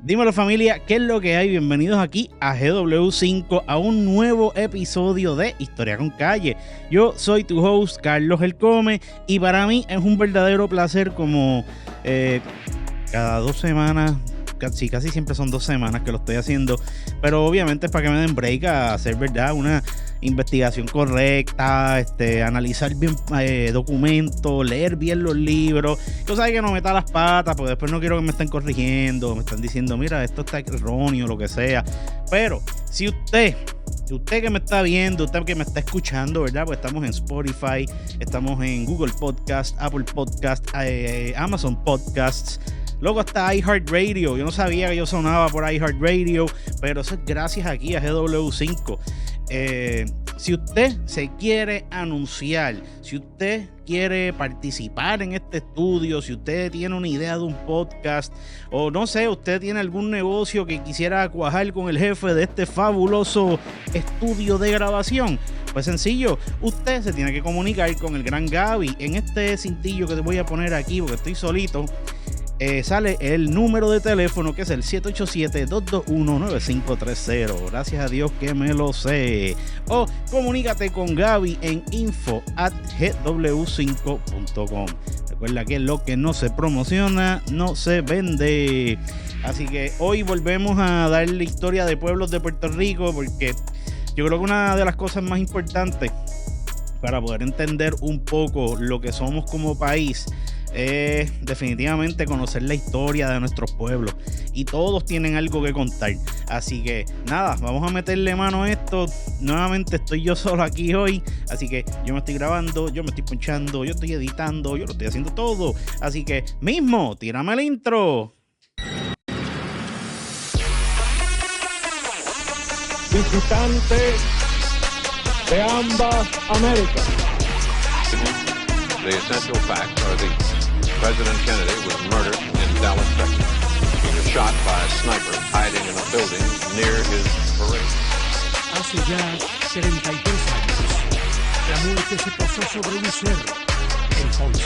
Dímelo familia, ¿qué es lo que hay? Bienvenidos aquí a GW5, a un nuevo episodio de Historia con Calle. Yo soy tu host, Carlos El Come, y para mí es un verdadero placer como cada 2 semanas, casi siempre son 2 semanas que lo estoy haciendo, pero obviamente es para que me den break a hacer, ¿verdad?, una investigación correcta, analizar bien documentos, leer bien los libros. Yo sé que no meta las patas, porque después no quiero que me estén corrigiendo, me están diciendo, mira, esto está erróneo, lo que sea. Pero si usted que me está viendo, usted que me está escuchando, ¿verdad? Pues estamos en Spotify, estamos en Google Podcast, Apple Podcast, Amazon Podcasts. Luego está iHeartRadio. Yo no sabía que yo sonaba por iHeartRadio, pero eso es gracias aquí a GW5. Si usted se quiere anunciar, si usted quiere participar en este estudio, si usted tiene una idea de un podcast o no sé, usted tiene algún negocio que quisiera cuajar con el jefe de este fabuloso estudio de grabación, pues sencillo, usted se tiene que comunicar con el gran Gaby. En este cintillo que te voy a poner aquí, porque estoy solito, sale el número de teléfono, que es el 787-221-9530. Gracias a Dios que me lo sé. O comunícate con Gaby en info@gw5.com. Recuerda que lo que no se promociona no se vende. Así que hoy volvemos a dar la historia de pueblos de Puerto Rico, porque yo creo que una de las cosas más importantes para poder entender un poco lo que somos como país es definitivamente conocer la historia de nuestros pueblos, y todos tienen algo que contar. Así que nada, vamos a meterle mano a esto. Nuevamente estoy yo solo aquí hoy, así que yo me estoy grabando, yo me estoy ponchando, yo estoy editando, yo lo estoy haciendo todo. Así que mismo, tírame el intro. Visitante de ambas Américas. The essential facts are these. President Kennedy was murdered in Dallas, Texas. He was shot by a sniper hiding in a building near his parade. Hace ya 73 años, la muerte se posó sobre un cerro en Ponce.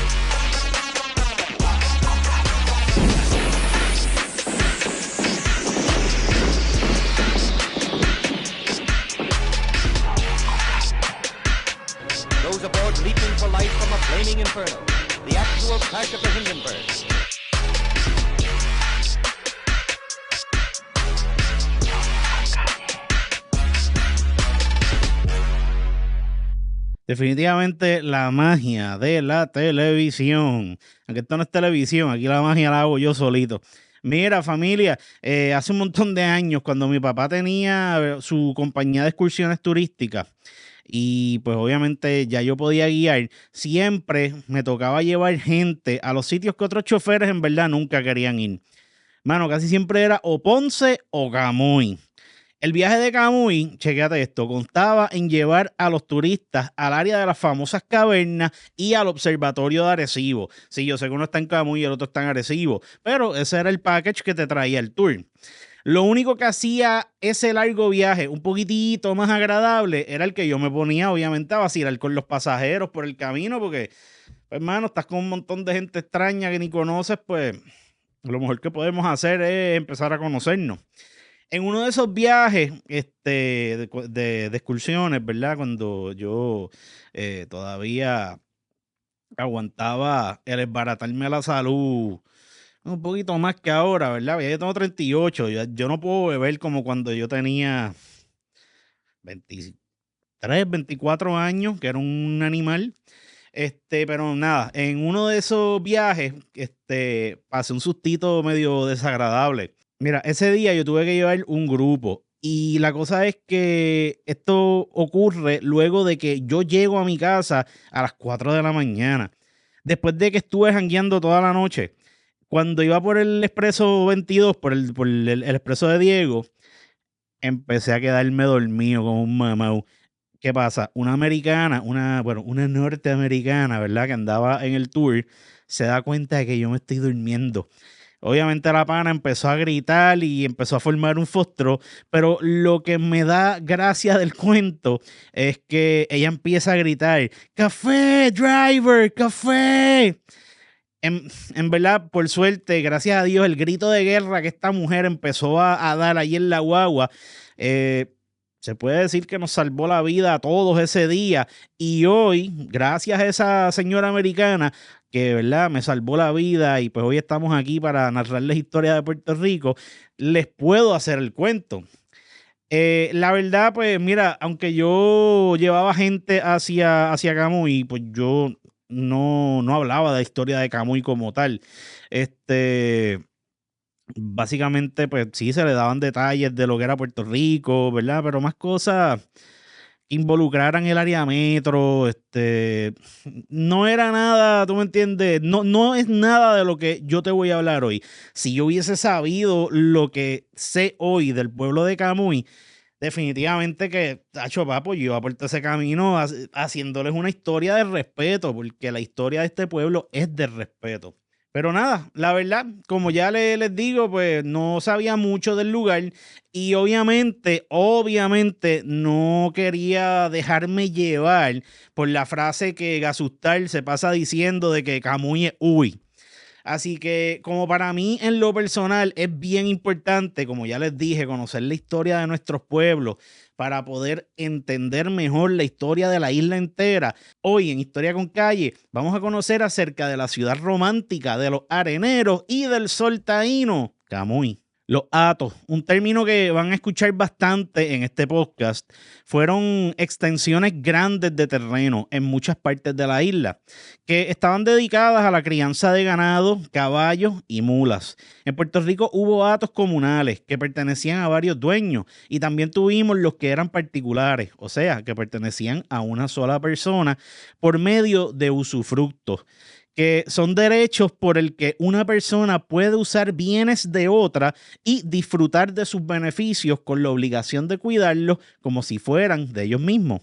Those aboard leaping for life from a flaming inferno. The actual crash of the Hindenburg. Definitivamente la magia de la televisión. Aunque esto no es televisión, aquí la magia la hago yo solito. Mira, familia, hace un montón de años, cuando mi papá tenía su compañía de excursiones turísticas, y pues obviamente ya yo podía guiar, siempre me tocaba llevar gente a los sitios que otros choferes en verdad nunca querían ir. Mano, casi siempre era o Ponce o Camuy. El viaje de Camuy, chequéate esto, constaba en llevar a los turistas al área de las famosas cavernas y al observatorio de Arecibo. Sí, yo sé que uno está en Camuy y el otro está en Arecibo, pero ese era el package que te traía el tour. Lo único que hacía ese largo viaje un poquitito más agradable era el que yo me ponía, obviamente, a vacilar con los pasajeros por el camino, porque, pues, hermano, estás con un montón de gente extraña que ni conoces, pues, lo mejor que podemos hacer es empezar a conocernos. En uno de esos viajes de excursiones, ¿verdad? Cuando yo todavía aguantaba el esbaratarme la salud un poquito más que ahora, ¿verdad? Ya yo tengo 38, yo no puedo beber como cuando yo tenía 23, 24 años, que era un animal. Pero nada, en uno de esos viajes, pasé un sustito medio desagradable. Mira, ese día yo tuve que llevar un grupo, y la cosa es que esto ocurre luego de que yo llego a mi casa a las 4 de la mañana, después de que estuve jangueando toda la noche. Cuando iba por el expreso 22, por el expreso de Diego, empecé a quedarme dormido como un mamau. ¿Qué pasa? Una americana, una norteamericana, ¿verdad?, que andaba en el tour, se da cuenta de que yo me estoy durmiendo. Obviamente la pana empezó a gritar y empezó a formar un fostro, pero lo que me da gracia del cuento es que ella empieza a gritar, ¡Café, driver! ¡Café! En verdad, por suerte, gracias a Dios, el grito de guerra que esta mujer empezó a dar ahí en la guagua, se puede decir que nos salvó la vida a todos ese día. Y hoy, gracias a esa señora americana que, ¿verdad?, me salvó la vida, y pues hoy estamos aquí para narrarles historia de Puerto Rico, les puedo hacer el cuento. La verdad, pues mira, aunque yo llevaba gente hacia Camuy, pues yo no hablaba de la historia de Camuy como tal. Básicamente, pues sí, se le daban detalles de lo que era Puerto Rico, ¿verdad? Pero más cosas que involucraran el área metro, no era nada, ¿tú me entiendes? No es nada de lo que yo te voy a hablar hoy. Si yo hubiese sabido lo que sé hoy del pueblo de Camuy, definitivamente que, tacho, papo, yo iba por todo ese camino haciéndoles una historia de respeto, porque la historia de este pueblo es de respeto. Pero nada, la verdad, como ya les digo, pues no sabía mucho del lugar, y obviamente no quería dejarme llevar por la frase que Gasustar se pasa diciendo de que Camuy es uy. Así que, como para mí en lo personal es bien importante, como ya les dije, conocer la historia de nuestros pueblos para poder entender mejor la historia de la isla entera. Hoy en Historia con Calle vamos a conocer acerca de la ciudad romántica, de los areneros y del sol taíno, Camuy. Los atos, un término que van a escuchar bastante en este podcast, fueron extensiones grandes de terreno en muchas partes de la isla que estaban dedicadas a la crianza de ganado, caballos y mulas. En Puerto Rico hubo atos comunales que pertenecían a varios dueños, y también tuvimos los que eran particulares, o sea, que pertenecían a una sola persona por medio de usufructos, que son derechos por el que una persona puede usar bienes de otra y disfrutar de sus beneficios con la obligación de cuidarlos como si fueran de ellos mismos.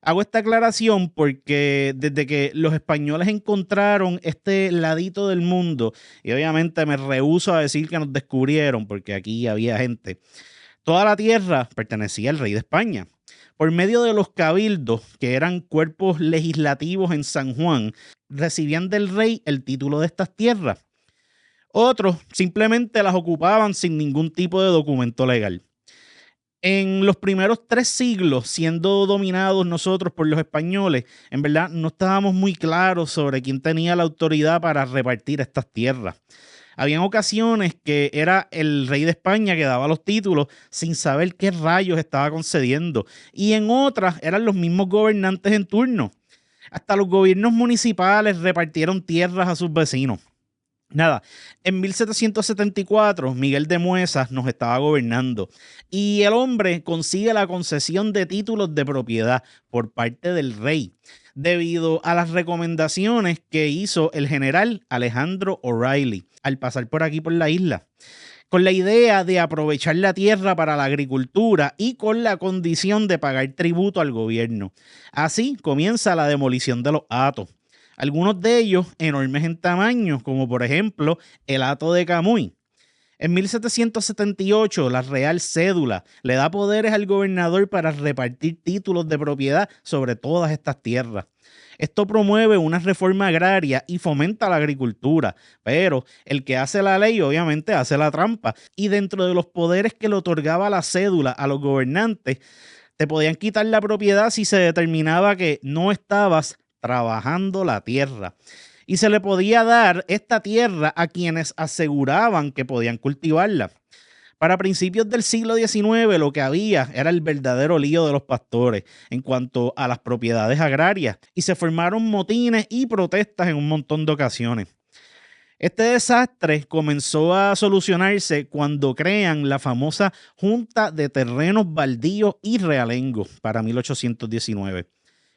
Hago esta aclaración porque desde que los españoles encontraron este ladito del mundo, y obviamente me rehúso a decir que nos descubrieron porque aquí había gente, toda la tierra pertenecía al rey de España. Por medio de los cabildos, que eran cuerpos legislativos en San Juan, recibían del rey el título de estas tierras. Otros simplemente las ocupaban sin ningún tipo de documento legal. En los primeros 3 siglos, siendo dominados nosotros por los españoles, en verdad no estábamos muy claros sobre quién tenía la autoridad para repartir estas tierras. Habían ocasiones que era el rey de España que daba los títulos sin saber qué rayos estaba concediendo, y en otras eran los mismos gobernantes en turno. Hasta los gobiernos municipales repartieron tierras a sus vecinos. Nada, en 1774 Miguel de Muezas nos estaba gobernando, y el hombre consigue la concesión de títulos de propiedad por parte del rey, debido a las recomendaciones que hizo el general Alejandro O'Reilly al pasar por aquí por la isla, con la idea de aprovechar la tierra para la agricultura y con la condición de pagar tributo al gobierno. Así comienza la demolición de los hatos, algunos de ellos enormes en tamaño, como por ejemplo el hato de Camuy. En 1778, la Real Cédula le da poderes al gobernador para repartir títulos de propiedad sobre todas estas tierras. Esto promueve una reforma agraria y fomenta la agricultura, pero el que hace la ley obviamente hace la trampa, y dentro de los poderes que le otorgaba la cédula a los gobernantes, te podían quitar la propiedad si se determinaba que no estabas trabajando la tierra, y se le podía dar esta tierra a quienes aseguraban que podían cultivarla. Para principios del siglo XIX lo que había era el verdadero lío de los pastores en cuanto a las propiedades agrarias, y se formaron motines y protestas en un montón de ocasiones. Este desastre comenzó a solucionarse cuando crean la famosa Junta de Terrenos Baldíos y Realengos para 1819.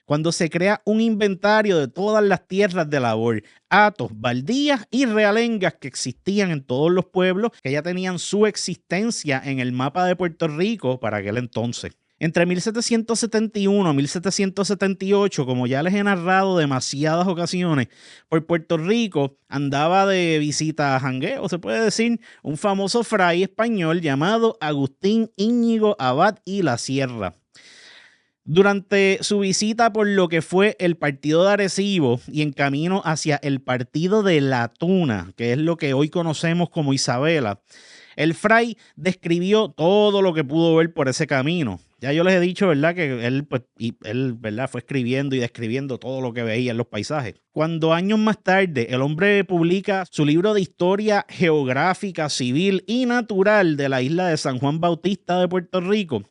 Cuando se crea un inventario de todas las tierras de labor, hatos, baldías y realengas que existían en todos los pueblos que ya tenían su existencia en el mapa de Puerto Rico para aquel entonces. Entre 1771 y 1778, como ya les he narrado demasiadas ocasiones, por Puerto Rico andaba de visita a jangueo, se puede decir, un famoso fray español llamado Agustín Íñigo Abad y la Sierra. Durante su visita por lo que fue el partido de Arecibo y en camino hacia el partido de La Tuna, que es lo que hoy conocemos como Isabela, el fray describió todo lo que pudo ver por ese camino. Ya yo les he dicho, ¿verdad?, que él, ¿verdad?, fue escribiendo y describiendo todo lo que veía en los paisajes. Cuando años más tarde el hombre publica su libro de historia geográfica, civil y natural de la isla de San Juan Bautista de Puerto Rico,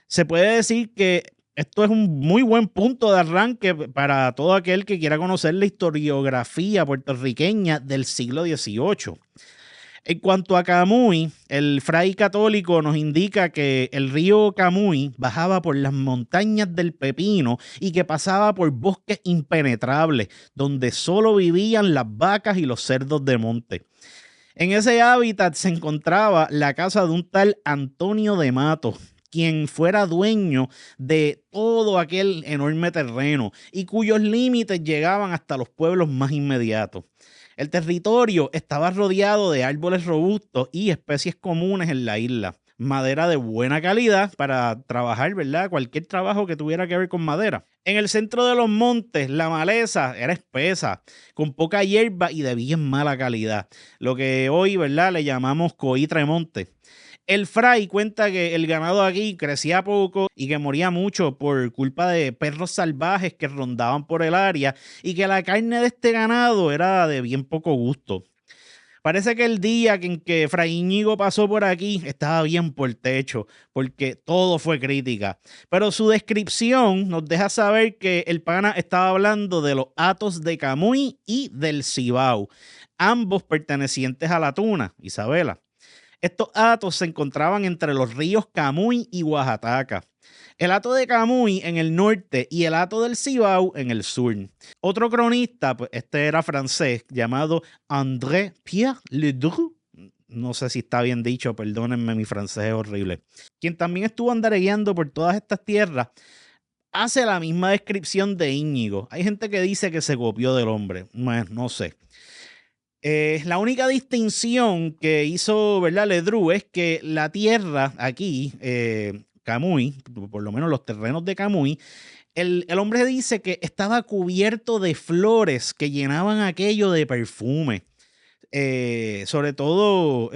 se puede decir que esto es un muy buen punto de arranque para todo aquel que quiera conocer la historiografía puertorriqueña del siglo XVIII. En cuanto a Camuy, el fray católico nos indica que el río Camuy bajaba por las montañas del Pepino y que pasaba por bosques impenetrables, donde solo vivían las vacas y los cerdos de monte. En ese hábitat se encontraba la casa de un tal Antonio de Matos, quien fuera dueño de todo aquel enorme terreno y cuyos límites llegaban hasta los pueblos más inmediatos. El territorio estaba rodeado de árboles robustos y especies comunes en la isla. Madera de buena calidad para trabajar, ¿verdad?, cualquier trabajo que tuviera que ver con madera. En el centro de los montes, la maleza era espesa, con poca hierba y de bien mala calidad, lo que hoy, ¿verdad?, le llamamos coítre monte. El fray cuenta que el ganado aquí crecía poco y que moría mucho por culpa de perros salvajes que rondaban por el área y que la carne de este ganado era de bien poco gusto. Parece que el día en que Fray Íñigo pasó por aquí estaba bien por techo, porque todo fue crítica. Pero su descripción nos deja saber que el pana estaba hablando de los hatos de Camuy y del Cibao, ambos pertenecientes a la Tuna, Isabela. Estos hatos se encontraban entre los ríos Camuy y Oaxaca. El hato de Camuy en el norte y el hato del Cibao en el sur. Otro cronista, pues este era francés, llamado André Pierre Ledru. No sé si está bien dicho, perdónenme, mi francés es horrible. Quien también estuvo andaregueando por todas estas tierras, hace la misma descripción de Íñigo. Hay gente que dice que se copió del hombre. Bueno, no sé. La única distinción que hizo, ¿verdad?, Ledru es que la tierra aquí, Camuy, por lo menos los terrenos de Camuy, el hombre dice que estaba cubierto de flores que llenaban aquello de perfume. Sobre todo,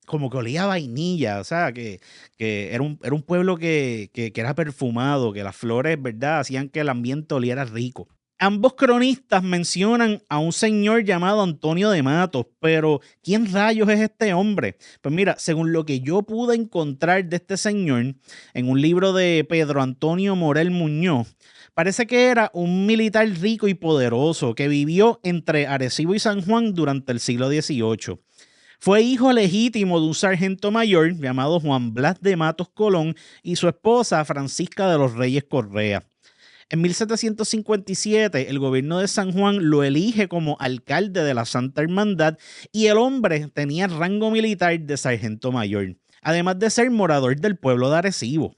como que olía a vainilla, o sea, que era un pueblo que era perfumado, que las flores, ¿verdad?, hacían que el ambiente oliera rico. Ambos cronistas mencionan a un señor llamado Antonio de Matos, pero ¿quién rayos es este hombre? Pues mira, según lo que yo pude encontrar de este señor en un libro de Pedro Antonio Morel Muñoz, parece que era un militar rico y poderoso que vivió entre Arecibo y San Juan durante el siglo XVIII. Fue hijo legítimo de un sargento mayor llamado Juan Blas de Matos Colón y su esposa Francisca de los Reyes Correa. En 1757, el gobierno de San Juan lo elige como alcalde de la Santa Hermandad y el hombre tenía rango militar de sargento mayor, además de ser morador del pueblo de Arecibo.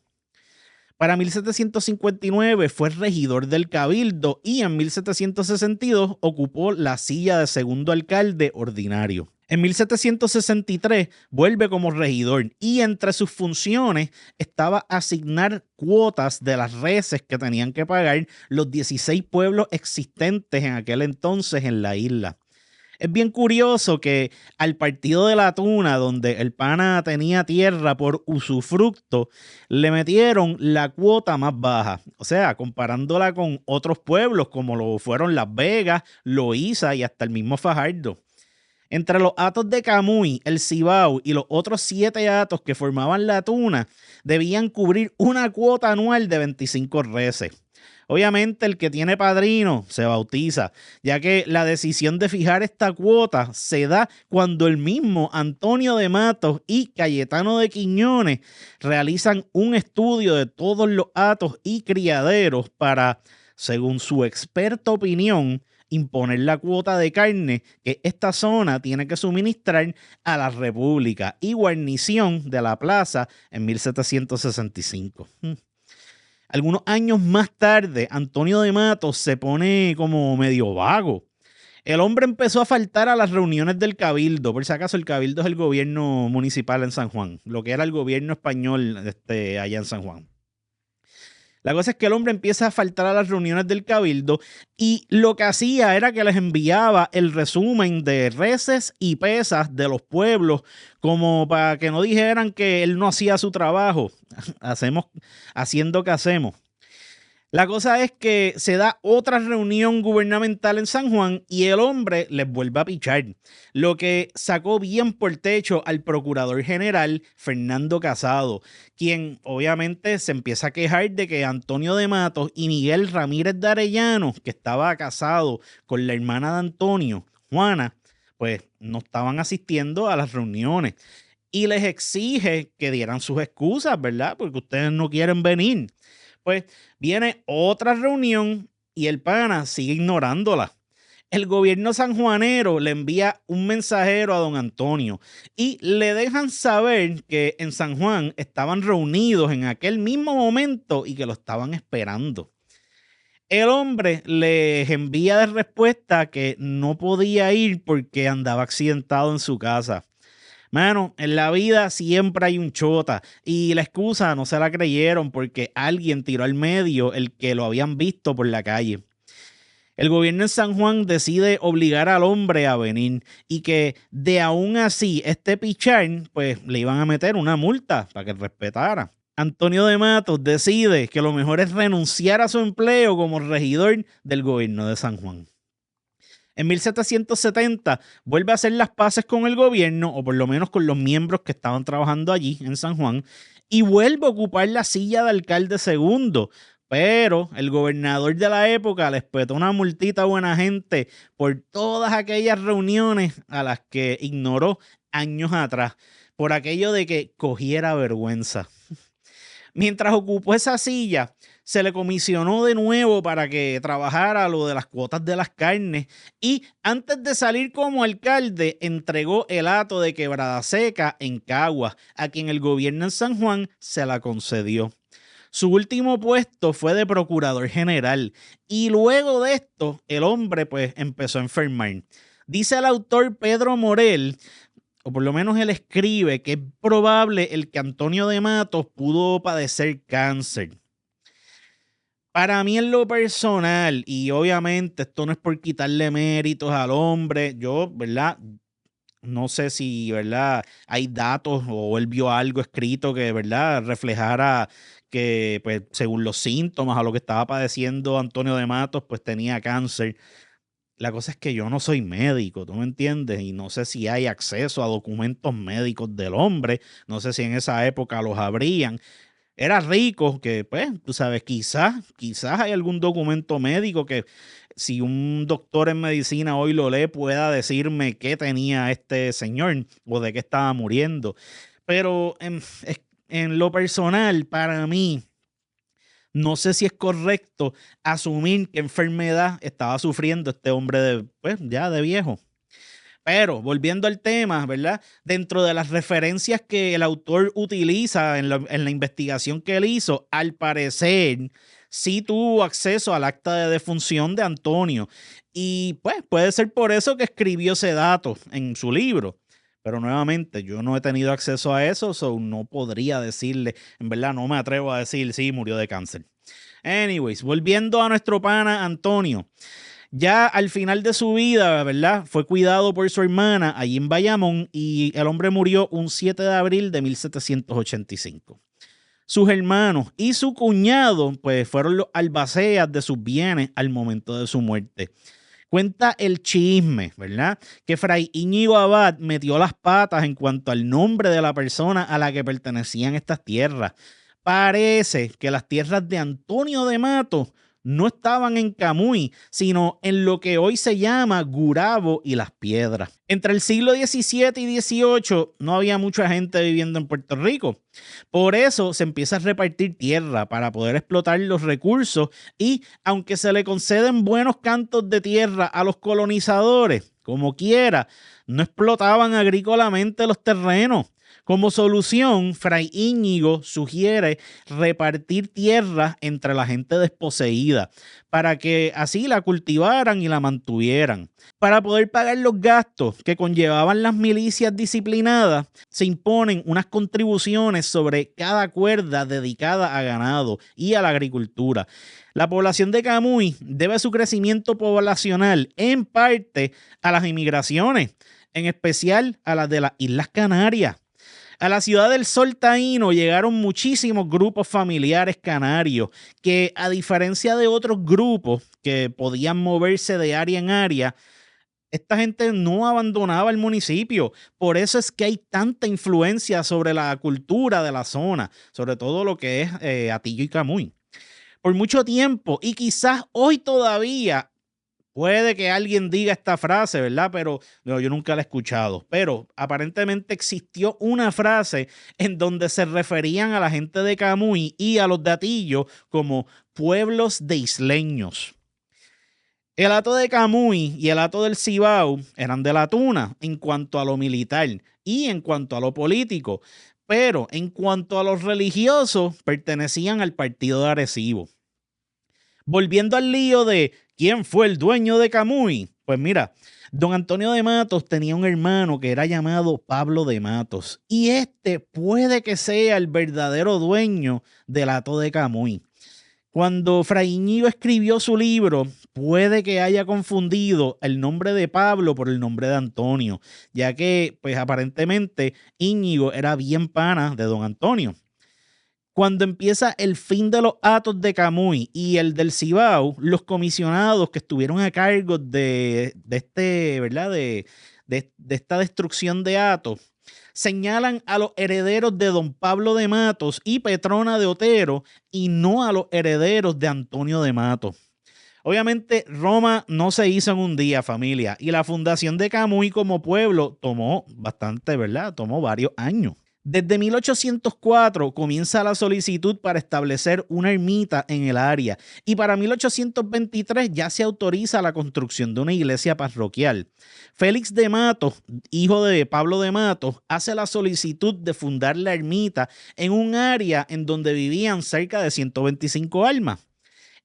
Para 1759 fue regidor del Cabildo y en 1762 ocupó la silla de segundo alcalde ordinario. En 1763 vuelve como regidor y entre sus funciones estaba asignar cuotas de las reses que tenían que pagar los 16 pueblos existentes en aquel entonces en la isla. Es bien curioso que al partido de La Tuna, donde el pana tenía tierra por usufructo, le metieron la cuota más baja. O sea, comparándola con otros pueblos como lo fueron Las Vegas, Loíza y hasta el mismo Fajardo. Entre los hatos de Camuy, el Cibao y los otros 7 hatos que formaban La Tuna, debían cubrir una cuota anual de 25 reses. Obviamente el que tiene padrino se bautiza, ya que la decisión de fijar esta cuota se da cuando el mismo Antonio de Matos y Cayetano de Quiñones realizan un estudio de todos los hatos y criaderos para, según su experta opinión, imponer la cuota de carne que esta zona tiene que suministrar a la República y guarnición de la plaza en 1765. Algunos años más tarde, Antonio de Matos se pone como medio vago. El hombre empezó a faltar a las reuniones del Cabildo. Por si acaso, el Cabildo es el gobierno municipal en San Juan, lo que era el gobierno español allá en San Juan. La cosa es que el hombre empieza a faltar a las reuniones del cabildo y lo que hacía era que les enviaba el resumen de reces y pesas de los pueblos como para que no dijeran que él no hacía su trabajo. Haciendo que hacemos. La cosa es que se da otra reunión gubernamental en San Juan y el hombre les vuelve a pichar, lo que sacó bien por techo al procurador general Fernando Casado, quien obviamente se empieza a quejar de que Antonio de Matos y Miguel Ramírez de Arellano, que estaba casado con la hermana de Antonio, Juana, pues no estaban asistiendo a las reuniones y les exige que dieran sus excusas, ¿verdad? Porque ustedes no quieren venir. Pues viene otra reunión y el pana sigue ignorándola. El gobierno sanjuanero le envía un mensajero a don Antonio y le dejan saber que en San Juan estaban reunidos en aquel mismo momento y que lo estaban esperando. El hombre les envía de respuesta que no podía ir porque andaba accidentado en su casa. Mano, en la vida siempre hay un chota y la excusa no se la creyeron porque alguien tiró al medio el que lo habían visto por la calle. El gobierno en San Juan decide obligar al hombre a venir y que de aún así este pichar, pues le iban a meter una multa para que respetara. Antonio de Matos decide que lo mejor es renunciar a su empleo como regidor del gobierno de San Juan. En 1770 vuelve a hacer las paces con el gobierno, o por lo menos con los miembros que estaban trabajando allí en San Juan, y vuelve a ocupar la silla de alcalde segundo. Pero el gobernador de la época les petó una multita a buena gente por todas aquellas reuniones a las que ignoró años atrás, por aquello de que cogiera vergüenza. Mientras ocupó esa silla, se le comisionó de nuevo para que trabajara lo de las cuotas de las carnes y antes de salir como alcalde entregó el hato de Quebrada Seca en Caguas, a quien el gobierno en San Juan se la concedió. Su último puesto fue de procurador general y luego de esto el hombre pues empezó a enfermar. Dice el autor Pedro Morel, o por lo menos él escribe, que es probable el que Antonio de Matos pudo padecer cáncer. Para mí en lo personal, y obviamente esto no es por quitarle méritos al hombre, yo, ¿verdad? No sé si, ¿verdad? Hay datos o él vio algo escrito que, ¿verdad? Reflejara que, pues, según los síntomas a lo que estaba padeciendo Antonio de Matos, pues tenía cáncer. La cosa es que yo no soy médico, ¿tú me entiendes? Y no sé si hay acceso a documentos médicos del hombre, no sé si en esa época los habrían. Era rico, que pues, tú sabes, quizás hay algún documento médico que si un doctor en medicina hoy lo lee pueda decirme qué tenía este señor o de qué estaba muriendo. Pero en lo personal, para mí, no sé si es correcto asumir qué enfermedad estaba sufriendo este hombre ya de viejo. Pero volviendo al tema, ¿verdad? Dentro de las referencias que el autor utiliza en la investigación que él hizo, al parecer sí tuvo acceso al acta de defunción de Antonio. Y pues puede ser por eso que escribió ese dato en su libro. Pero nuevamente, yo no he tenido acceso a eso, so no podría decirle, en verdad no me atrevo a decir, sí, murió de cáncer. Anyways, volviendo a nuestro pana Antonio. Ya al final de su vida, ¿verdad? Fue cuidado por su hermana allí en Bayamón y el hombre murió un 7 de abril de 1785. Sus hermanos y su cuñado, pues, fueron los albaceas de sus bienes al momento de su muerte. Cuenta el chisme, ¿verdad? Que Fray Íñigo Abad metió las patas en cuanto al nombre de la persona a la que pertenecían estas tierras. Parece que las tierras de Antonio de Matos no estaban en Camuy, sino en lo que hoy se llama Gurabo y Las Piedras. Entre el siglo XVII y XVIII no había mucha gente viviendo en Puerto Rico. Por eso se empieza a repartir tierra para poder explotar los recursos y, aunque se le conceden buenos cantos de tierra a los colonizadores, como quiera, no explotaban agrícolamente los terrenos. Como solución, Fray Íñigo sugiere repartir tierras entre la gente desposeída para que así la cultivaran y la mantuvieran. Para poder pagar los gastos que conllevaban las milicias disciplinadas, se imponen unas contribuciones sobre cada cuerda dedicada a ganado y a la agricultura. La población de Camuy debe su crecimiento poblacional en parte a las inmigraciones, en especial a las de las Islas Canarias. A la ciudad del Sol Taíno llegaron muchísimos grupos familiares canarios que, a diferencia de otros grupos que podían moverse de área en área, esta gente no abandonaba el municipio. Por eso es que hay tanta influencia sobre la cultura de la zona, sobre todo lo que es Atillo y Camuy. Por mucho tiempo, y quizás hoy todavía, puede que alguien diga esta frase, ¿verdad? Pero no, yo nunca la he escuchado. Pero aparentemente existió una frase en donde se referían a la gente de Camuy y a los de Atillo como pueblos de isleños. El hato de Camuy y el hato del Cibao eran de la tuna en cuanto a lo militar y en cuanto a lo político. Pero en cuanto a los religiosos, pertenecían al partido de Arecibo. Volviendo al lío de quién fue el dueño de Camuy, pues mira, don Antonio de Matos tenía un hermano que era llamado Pablo de Matos y este puede que sea el verdadero dueño del hato de Camuy. Cuando Fray Íñigo escribió su libro, puede que haya confundido el nombre de Pablo por el nombre de Antonio, ya que pues aparentemente Íñigo era bien pana de don Antonio. Cuando empieza el fin de los hatos de Camuy y el del Cibao, los comisionados que estuvieron a cargo de esta destrucción de hatos señalan a los herederos de don Pablo de Matos y Petrona de Otero y no a los herederos de Antonio de Matos. Obviamente Roma no se hizo en un día, familia, y la fundación de Camuy como pueblo tomó bastante, ¿verdad? Tomó varios años. Desde 1804 comienza la solicitud para establecer una ermita en el área y para 1823 ya se autoriza la construcción de una iglesia parroquial. Félix de Matos, hijo de Pablo de Matos, hace la solicitud de fundar la ermita en un área en donde vivían cerca de 125 almas.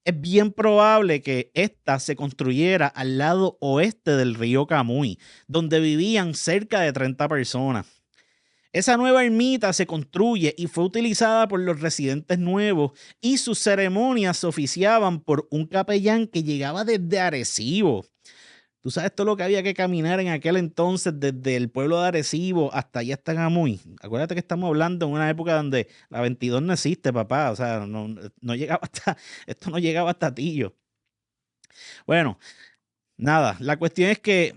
Es bien probable que ésta se construyera al lado oeste del río Camuy, donde vivían cerca de 30 personas. Esa nueva ermita se construye y fue utilizada por los residentes nuevos y sus ceremonias se oficiaban por un capellán que llegaba desde Arecibo. Tú sabes todo lo que había que caminar en aquel entonces desde el pueblo de Arecibo hasta allá hasta Camuy. Acuérdate que estamos hablando en una época donde la 22 no existe, papá. O sea, no llegaba esto no llegaba hasta Atillo. Bueno, nada, la cuestión es que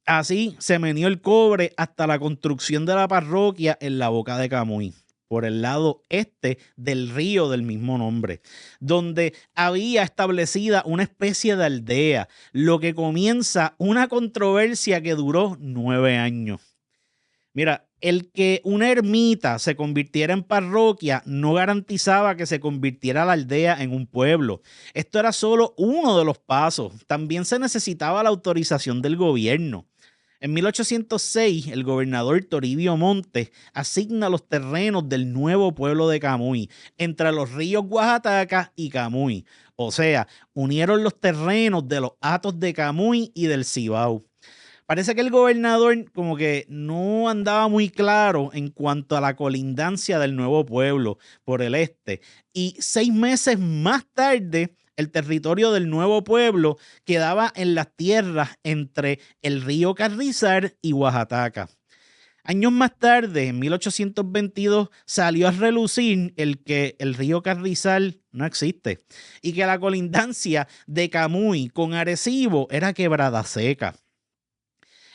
así se meneó el cobre hasta la construcción de la parroquia en la Boca de Camuy, por el lado este del río del mismo nombre, donde había establecida una especie de aldea, lo que comienza una controversia que duró 9 años. Mira, el que una ermita se convirtiera en parroquia no garantizaba que se convirtiera la aldea en un pueblo. Esto era solo uno de los pasos. También se necesitaba la autorización del gobierno. En 1806, el gobernador Toribio Montes asigna los terrenos del nuevo pueblo de Camuy entre los ríos Guajataca y Camuy. O sea, unieron los terrenos de los hatos de Camuy y del Cibao. Parece que el gobernador como que no andaba muy claro en cuanto a la colindancia del nuevo pueblo por el este. Y 6 meses más tarde, el territorio del nuevo pueblo quedaba en las tierras entre el río Carrizal y Guajataca. Años más tarde, en 1822, salió a relucir el que el río Carrizal no existe y que la colindancia de Camuy con Arecibo era Quebrada Seca.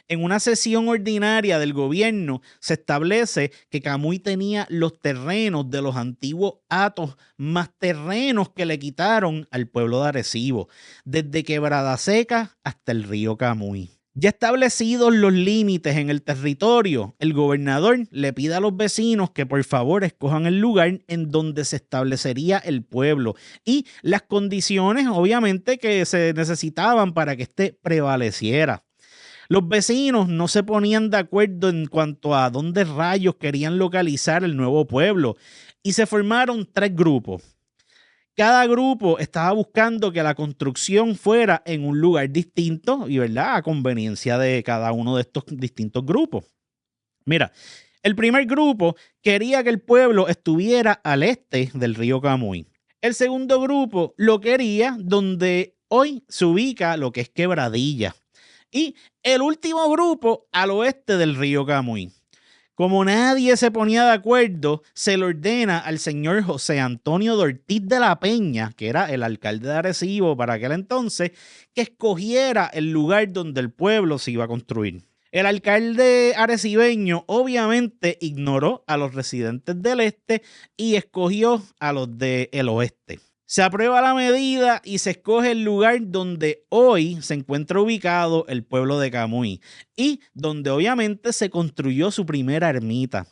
En una sesión ordinaria del gobierno se establece que Camuy tenía los terrenos de los antiguos hatos más terrenos que le quitaron al pueblo de Arecibo, desde Quebrada Seca hasta el río Camuy. Ya establecidos los límites en el territorio, el gobernador le pide a los vecinos que por favor escojan el lugar en donde se establecería el pueblo y las condiciones obviamente que se necesitaban para que éste prevaleciera. Los vecinos no se ponían de acuerdo en cuanto a dónde rayos querían localizar el nuevo pueblo y se formaron 3 grupos. Cada grupo estaba buscando que la construcción fuera en un lugar distinto y, ¿verdad?, a conveniencia de cada uno de estos distintos grupos. Mira, el primer grupo quería que el pueblo estuviera al este del río Camuy. El segundo grupo lo quería donde hoy se ubica lo que es Quebradilla. Y el último grupo al oeste del río Camuy. Como nadie se ponía de acuerdo, se le ordena al señor José Antonio de Ortiz de la Peña, que era el alcalde de Arecibo para aquel entonces, que escogiera el lugar donde el pueblo se iba a construir. El alcalde arecibeño obviamente ignoró a los residentes del este y escogió a los del oeste. Se aprueba la medida y se escoge el lugar donde hoy se encuentra ubicado el pueblo de Camuy y donde obviamente se construyó su primera ermita.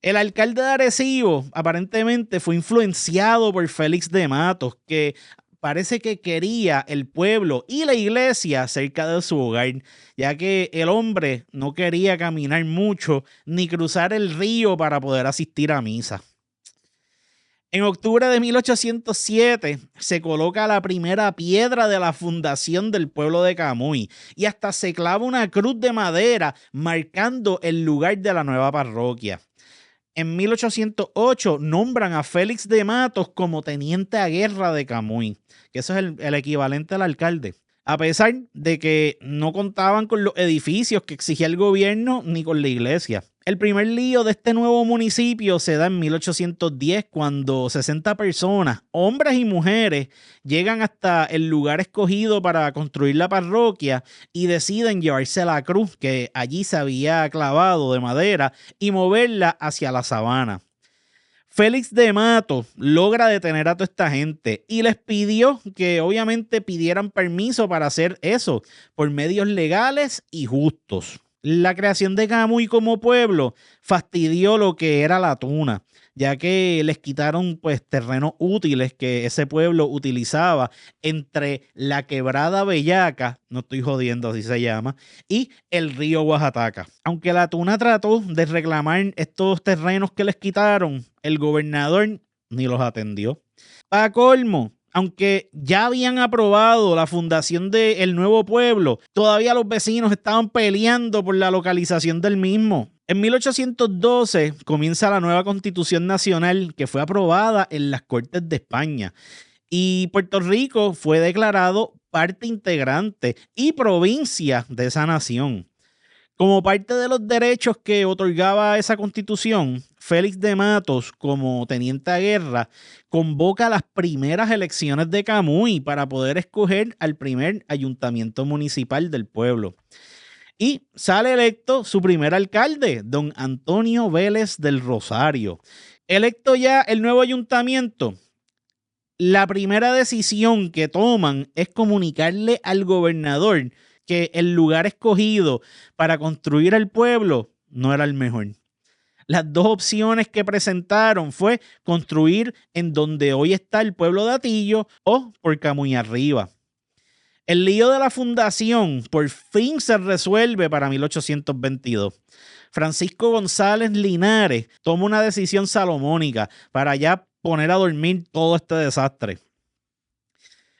El alcalde de Arecibo aparentemente fue influenciado por Félix de Matos, que parece que quería el pueblo y la iglesia cerca de su hogar, ya que el hombre no quería caminar mucho ni cruzar el río para poder asistir a misa. En octubre de 1807 se coloca la primera piedra de la fundación del pueblo de Camuy y hasta se clava una cruz de madera marcando el lugar de la nueva parroquia. En 1808 nombran a Félix de Matos como teniente a guerra de Camuy, que eso es el equivalente al alcalde. A pesar de que no contaban con los edificios que exigía el gobierno ni con la iglesia. El primer lío de este nuevo municipio se da en 1810 cuando 60 personas, hombres y mujeres, llegan hasta el lugar escogido para construir la parroquia y deciden llevarse la cruz que allí se había clavado de madera y moverla hacia la sabana. Félix de Matos logra detener a toda esta gente y les pidió que obviamente pidieran permiso para hacer eso por medios legales y justos. La creación de Camuy como pueblo fastidió lo que era la tuna, ya que les quitaron pues terrenos útiles que ese pueblo utilizaba entre la quebrada Bellaca, no estoy jodiendo así se llama, y el río Oaxaca. Aunque la tuna trató de reclamar estos terrenos que les quitaron, el gobernador ni los atendió. Para colmo, aunque ya habían aprobado la fundación del nuevo pueblo, todavía los vecinos estaban peleando por la localización del mismo. En 1812 comienza la nueva Constitución Nacional que fue aprobada en las Cortes de España y Puerto Rico fue declarado parte integrante y provincia de esa nación. Como parte de los derechos que otorgaba esa constitución, Félix de Matos, como teniente a guerra, convoca las primeras elecciones de Camuy para poder escoger al primer ayuntamiento municipal del pueblo. Y sale electo su primer alcalde, don Antonio Vélez del Rosario. Electo ya el nuevo ayuntamiento, la primera decisión que toman es comunicarle al gobernador que el lugar escogido para construir el pueblo no era el mejor. Las dos opciones que presentaron fue construir en donde hoy está el pueblo de Atillo o por Camuy arriba. El lío de la fundación por fin se resuelve para 1822. Francisco González Linares toma una decisión salomónica para ya poner a dormir todo este desastre.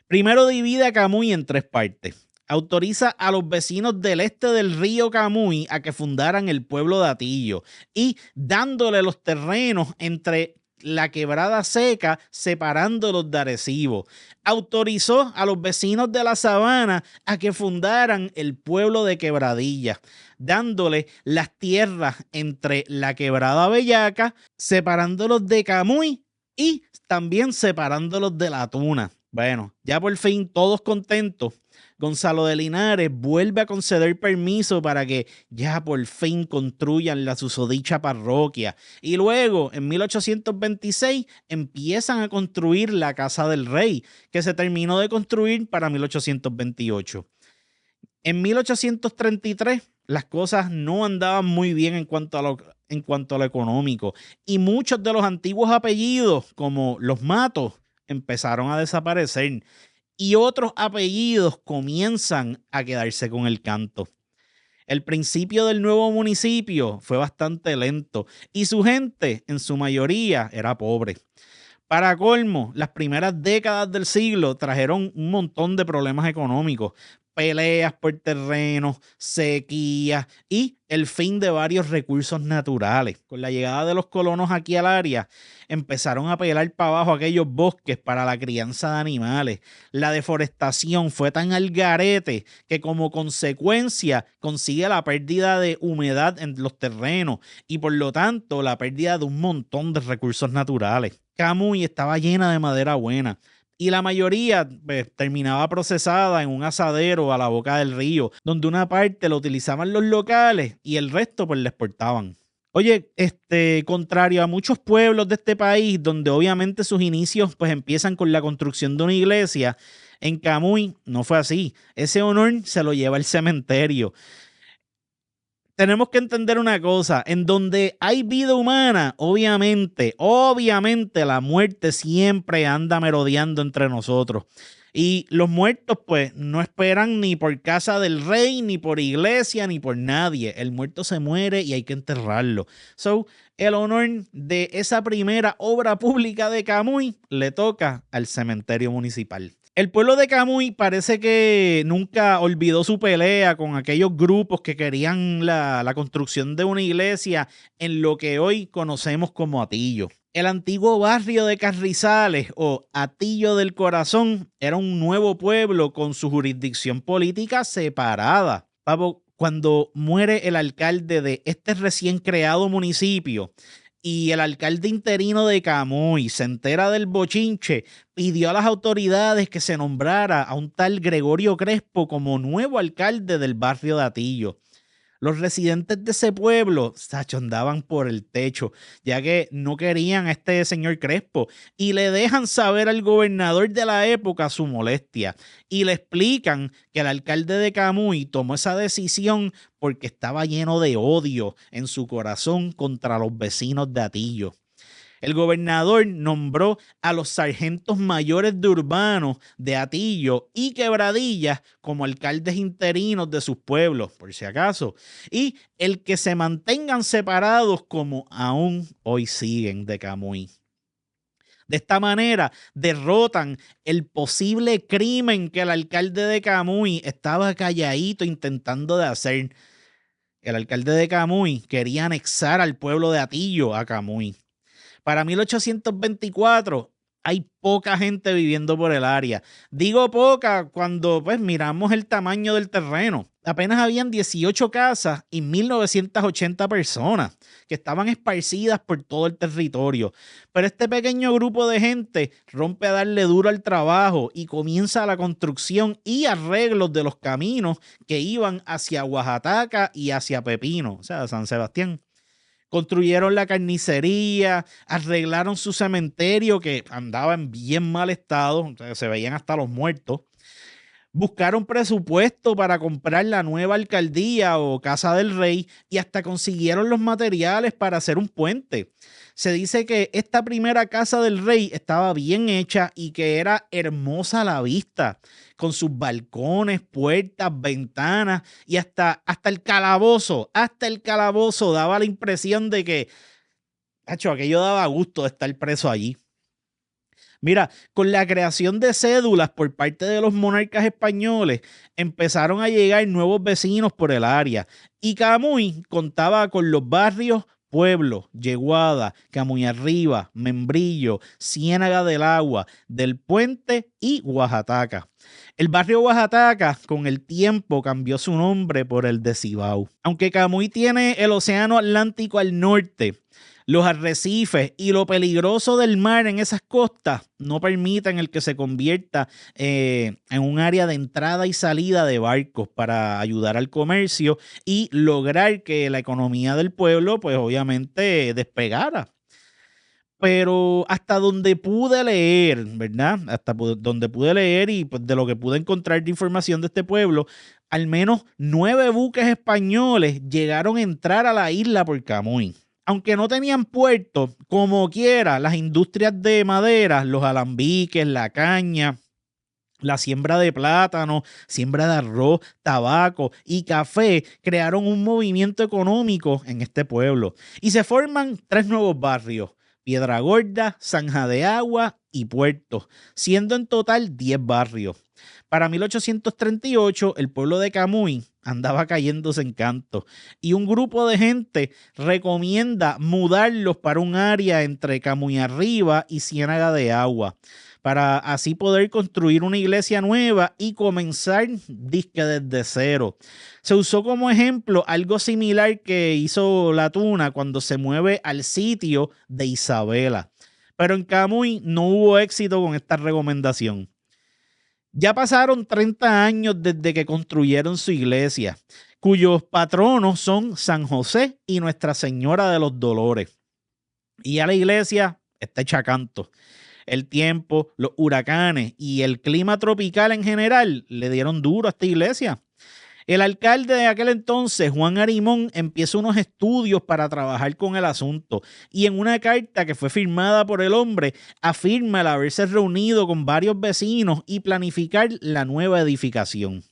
Primero divide a Camuy en 3 partes. Autoriza a los vecinos del este del río Camuy a que fundaran el pueblo de Atillo y dándole los terrenos entre la quebrada seca, separándolos de Arecibo. Autorizó a los vecinos de la sabana a que fundaran el pueblo de Quebradilla, dándole las tierras entre la quebrada Bellaca, separándolos de Camuy y también separándolos de la tuna. Bueno, ya por fin todos contentos. Gonzalo de Linares vuelve a conceder permiso para que ya por fin construyan la susodicha parroquia. Y luego, en 1826, empiezan a construir la Casa del Rey, que se terminó de construir para 1828. En 1833, las cosas no andaban muy bien en cuanto a lo económico. Y muchos de los antiguos apellidos, como los Matos, empezaron a desaparecer. Y otros apellidos comienzan a quedarse con el canto. El principio del nuevo municipio fue bastante lento y su gente, en su mayoría, era pobre. Para colmo, las primeras décadas del siglo trajeron un montón de problemas económicos, peleas por terrenos, sequías y el fin de varios recursos naturales. Con la llegada de los colonos aquí al área, empezaron a pelar para abajo aquellos bosques para la crianza de animales. La deforestación fue tan al garete que como consecuencia consigue la pérdida de humedad en los terrenos y por lo tanto la pérdida de un montón de recursos naturales. Camuy estaba llena de madera buena y la mayoría pues, terminaba procesada en un asadero a la boca del río, donde una parte la utilizaban los locales y el resto pues la exportaban. Oye, contrario a muchos pueblos de este país, donde obviamente sus inicios pues empiezan con la construcción de una iglesia, en Camuy no fue así. Ese honor se lo lleva el cementerio. Tenemos que entender una cosa, en donde hay vida humana, obviamente la muerte siempre anda merodeando entre nosotros. Y los muertos pues no esperan ni por casa del rey, ni por iglesia, ni por nadie. El muerto se muere y hay que enterrarlo. So, el honor de esa primera obra pública de Camuy le toca al cementerio municipal. El pueblo de Camuy parece que nunca olvidó su pelea con aquellos grupos que querían la construcción de una iglesia en lo que hoy conocemos como Atillo. El antiguo barrio de Carrizales o Atillo del Corazón era un nuevo pueblo con su jurisdicción política separada. Pavo, cuando muere el alcalde de este recién creado municipio y el alcalde interino de Camuy se entera del bochinche, pidió a las autoridades que se nombrara a un tal Gregorio Crespo como nuevo alcalde del barrio de Atillo. Los residentes de ese pueblo andaban por el techo, ya que no querían a este señor Crespo y le dejan saber al gobernador de la época su molestia y le explican que el alcalde de Camuy tomó esa decisión porque estaba lleno de odio en su corazón contra los vecinos de Atillo. El gobernador nombró a los sargentos mayores de Urbanos de Atillo y Quebradillas como alcaldes interinos de sus pueblos, por si acaso, y el que se mantengan separados como aún hoy siguen de Camuy. De esta manera derrotan el posible crimen que el alcalde de Camuy estaba calladito intentando de hacer. El alcalde de Camuy quería anexar al pueblo de Atillo a Camuy. Para 1824 hay poca gente viviendo por el área. Digo poca cuando pues miramos el tamaño del terreno. Apenas habían 18 casas y 1980 personas que estaban esparcidas por todo el territorio. Pero este pequeño grupo de gente rompe a darle duro al trabajo y comienza la construcción y arreglos de los caminos que iban hacia Oaxaca y hacia Pepino, o sea, San Sebastián. Construyeron la carnicería, arreglaron su cementerio que andaba en bien mal estado, o sea, se veían hasta los muertos. Buscaron presupuesto para comprar la nueva alcaldía o casa del rey y hasta consiguieron los materiales para hacer un puente. Se dice que esta primera casa del rey estaba bien hecha y que era hermosa a la vista, con sus balcones, puertas, ventanas y hasta el calabozo. Hasta el calabozo daba la impresión de que, aquello daba gusto de estar preso allí. Mira, con la creación de cédulas por parte de los monarcas españoles, empezaron a llegar nuevos vecinos por el área y Camuy contaba con los barrios Pueblo, Yeguada, Camuy Arriba, Membrillo, Ciénaga del Agua, Del Puente y Oaxaca. El barrio Oaxaca con el tiempo cambió su nombre por el de Cibao. Aunque Camuy tiene el océano Atlántico al norte, los arrecifes y lo peligroso del mar en esas costas no permiten el que se convierta en un área de entrada y salida de barcos para ayudar al comercio y lograr que la economía del pueblo, pues obviamente, despegara. Pero hasta donde pude leer, ¿verdad? Hasta donde pude leer y pues, de lo que pude encontrar de información de este pueblo, al menos 9 buques españoles llegaron a entrar a la isla por Camuy. Aunque no tenían puerto, como quiera, las industrias de madera, los alambiques, la caña, La siembra de plátano, siembra de arroz, tabaco y café crearon un movimiento económico en este pueblo y se forman 3 nuevos barrios: Piedra Gorda, Zanja de Agua y Puerto, siendo en total 10 barrios. Para 1838, el pueblo de Camuy andaba cayéndose en canto y un grupo de gente recomienda mudarlos para un área entre Camuy Arriba y Ciénaga de Agua, para así poder construir una iglesia nueva y comenzar disque desde cero. Se usó como ejemplo algo similar que hizo La Tuna cuando se mueve al sitio de Isabela. Pero en Camuy no hubo éxito con esta recomendación. Ya pasaron 30 años desde que construyeron su iglesia, cuyos patronos son San José y Nuestra Señora de los Dolores. Y ya la iglesia está hecha canto. El tiempo, los huracanes y el clima tropical en general le dieron duro a esta iglesia. El alcalde de aquel entonces, Juan Arimón, empieza unos estudios para trabajar con el asunto y en una carta que fue firmada por el hombre afirma el haberse reunido con varios vecinos y planificar la nueva edificación.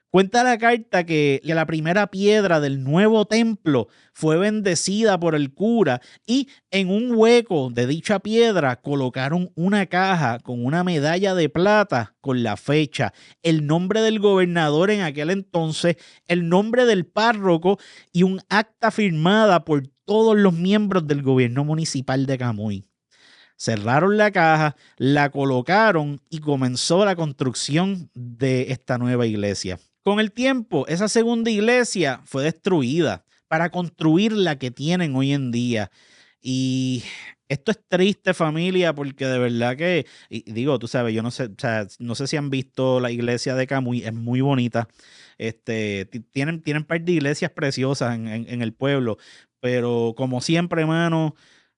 Cuenta la carta que la primera piedra del nuevo templo fue bendecida por el cura y en un hueco de dicha piedra colocaron una caja con una medalla de plata con la fecha, el nombre del gobernador en aquel entonces, el nombre del párroco y un acta firmada por todos los miembros del gobierno municipal de Camuy. Cerraron la caja, la colocaron y comenzó la construcción de esta nueva iglesia. Con el tiempo, esa segunda iglesia fue destruida para construir la que tienen hoy en día. Y esto es triste, familia, porque de verdad que, digo, tú sabes, yo no sé, o sea, no sé si han visto la iglesia de Camuy, es muy bonita. Tienen un par de iglesias preciosas en el pueblo, pero como siempre, hermano,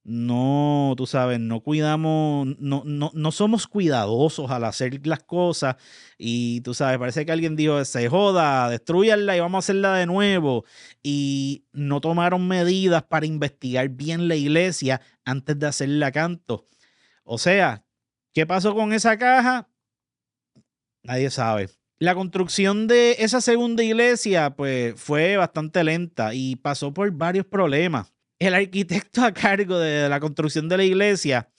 no, tú sabes, no cuidamos, no somos cuidadosos al hacer las cosas y tú sabes, parece que alguien dijo, se joda, destruyanla y vamos a hacerla de nuevo y no tomaron medidas para investigar bien la iglesia antes de hacerla canto. O sea, ¿qué pasó con esa caja? Nadie sabe. La construcción de esa segunda iglesia pues fue bastante lenta y pasó por varios problemas. El arquitecto a cargo de la construcción de la iglesia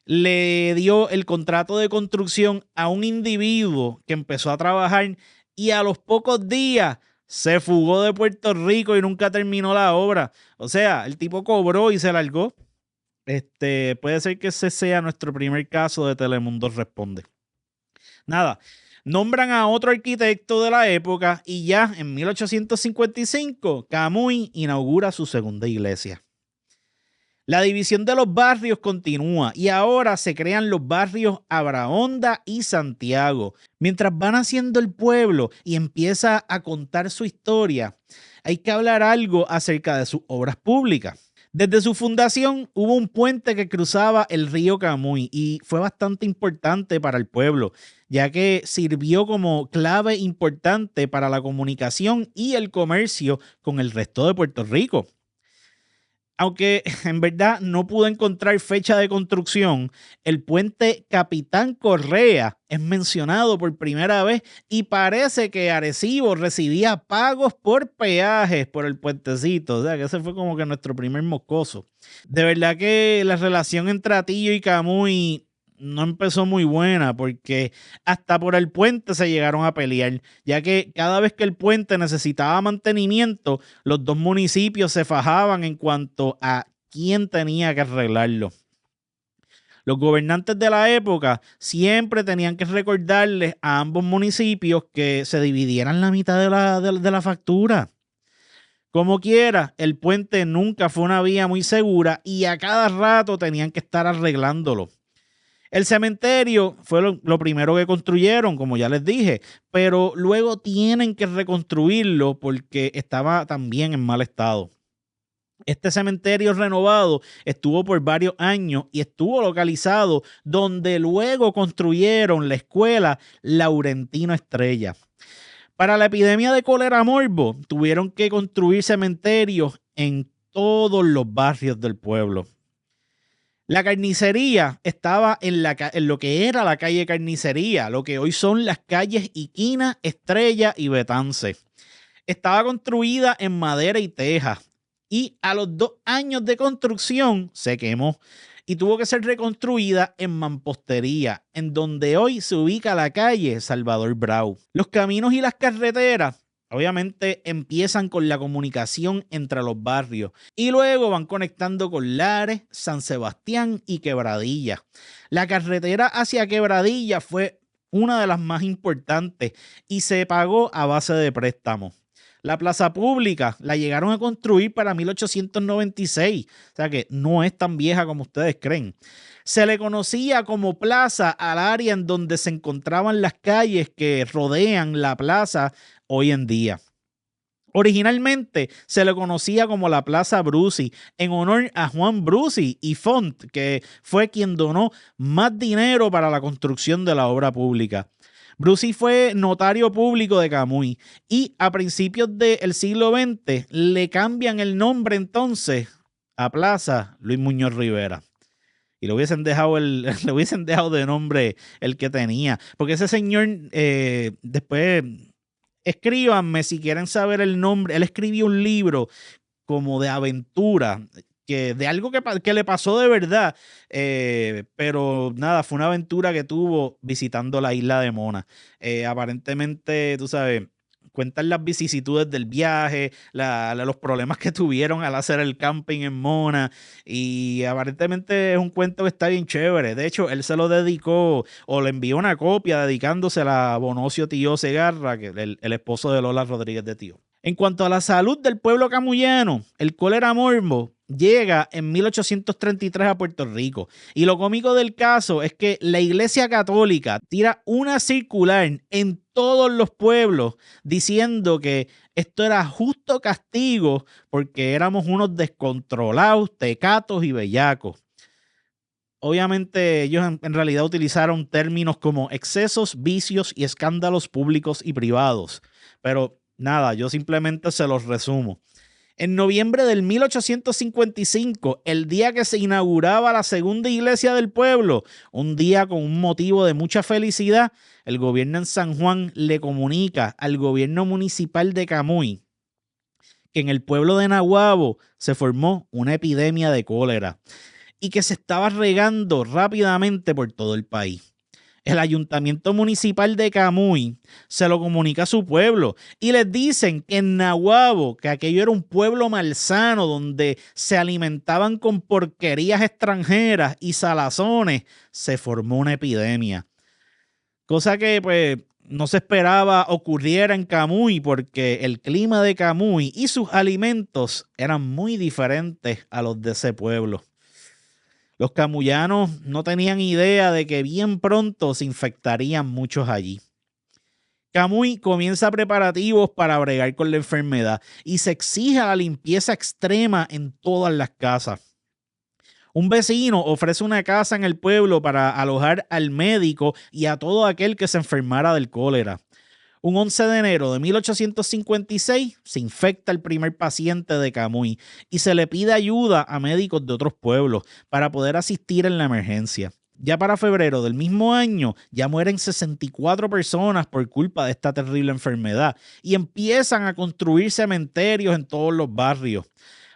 le dio el contrato de construcción a un individuo que empezó a trabajar y a los pocos días se fugó de Puerto Rico y nunca terminó la obra. O sea, el tipo cobró y se largó. Puede ser que ese sea nuestro primer caso de Telemundo Responde. Nada. Nombran a otro arquitecto de la época y ya en 1855 Camuy inaugura su segunda iglesia. La división de los barrios continúa y ahora se crean los barrios Abrahonda y Santiago. Mientras van haciendo el pueblo y empieza a contar su historia, hay que hablar algo acerca de sus obras públicas. Desde su fundación hubo un puente que cruzaba el río Camuy y fue bastante importante para el pueblo, ya que sirvió como clave importante para la comunicación y el comercio con el resto de Puerto Rico. Aunque en verdad no pude encontrar fecha de construcción, el puente Capitán Correa es mencionado por primera vez y parece que Arecibo recibía pagos por peajes por el puentecito. O sea, que ese fue como que nuestro primer mocoso. De verdad que la relación entre Atillo y Camuy no empezó muy buena porque hasta por el puente se llegaron a pelear, ya que cada vez que el puente necesitaba mantenimiento, los dos municipios se fajaban en cuanto a quién tenía que arreglarlo. Los gobernantes de la época siempre tenían que recordarles a ambos municipios que se dividieran la mitad de la factura. Como quiera, el puente nunca fue una vía muy segura y a cada rato tenían que estar arreglándolo. El cementerio fue lo primero que construyeron, como ya les dije, pero luego tienen que reconstruirlo porque estaba también en mal estado. Este cementerio renovado estuvo por varios años y estuvo localizado donde luego construyeron la escuela Laurentino Estrella. Para la epidemia de cólera morbo, tuvieron que construir cementerios en todos los barrios del pueblo. La carnicería estaba en lo que era la calle Carnicería, lo que hoy son las calles Iquina, Estrella y Betance. Estaba construida en madera y teja y a los 2 años de construcción se quemó y tuvo que ser reconstruida en mampostería, en donde hoy se ubica la calle Salvador Brau. Los caminos y las carreteras obviamente empiezan con la comunicación entre los barrios y luego van conectando con Lares, San Sebastián y Quebradilla. La carretera hacia Quebradilla fue una de las más importantes y se pagó a base de préstamos. La plaza pública la llegaron a construir para 1896, o sea que no es tan vieja como ustedes creen. Se le conocía como plaza al área en donde se encontraban las calles que rodean la plaza hoy en día. Originalmente se le conocía como la Plaza Brusi, en honor a Juan Brusi y Font, que fue quien donó más dinero para la construcción de la obra pública. Brusi fue notario público de Camuy y a principios del siglo XX le cambian el nombre entonces a Plaza Luis Muñoz Rivera. Y le hubiesen dejado de nombre el que tenía. Porque ese señor, después, escríbanme si quieren saber el nombre. Él escribió un libro como de aventura, de algo que le pasó de verdad. Pero nada, fue una aventura que tuvo visitando la isla de Mona. Aparentemente, tú sabes, cuentan las vicisitudes del viaje, los problemas que tuvieron al hacer el camping en Mona, y aparentemente es un cuento que está bien chévere. De hecho, él se lo dedicó o le envió una copia dedicándosela a Bonocio Tío Segarra, que el esposo de Lola Rodríguez de Tío. En cuanto a la salud del pueblo camuyano, el cólera morbo llega en 1833 a Puerto Rico. Y lo cómico del caso es que la Iglesia Católica tira una circular en todos los pueblos diciendo que esto era justo castigo porque éramos unos descontrolados, tecatos y bellacos. Obviamente ellos en realidad utilizaron términos como excesos, vicios y escándalos públicos y privados. Pero nada, yo simplemente se los resumo. En noviembre del 1855, el día que se inauguraba la segunda iglesia del pueblo, un día con un motivo de mucha felicidad, el gobierno en San Juan le comunica al gobierno municipal de Camuy que en el pueblo de Naguabo se formó una epidemia de cólera y que se estaba regando rápidamente por todo el país. El ayuntamiento municipal de Camuy se lo comunica a su pueblo y les dicen que en Naguabo, que aquello era un pueblo malsano donde se alimentaban con porquerías extranjeras y salazones, se formó una epidemia. Cosa que pues no se esperaba ocurriera en Camuy porque el clima de Camuy y sus alimentos eran muy diferentes a los de ese pueblo. Los camuyanos no tenían idea de que bien pronto se infectarían muchos allí. Camuy comienza preparativos para bregar con la enfermedad y se exige la limpieza extrema en todas las casas. Un vecino ofrece una casa en el pueblo para alojar al médico y a todo aquel que se enfermara del cólera. Un 11 de enero de 1856 se infecta el primer paciente de Camuy y se le pide ayuda a médicos de otros pueblos para poder asistir en la emergencia. Ya para febrero del mismo año ya mueren 64 personas por culpa de esta terrible enfermedad y empiezan a construir cementerios en todos los barrios.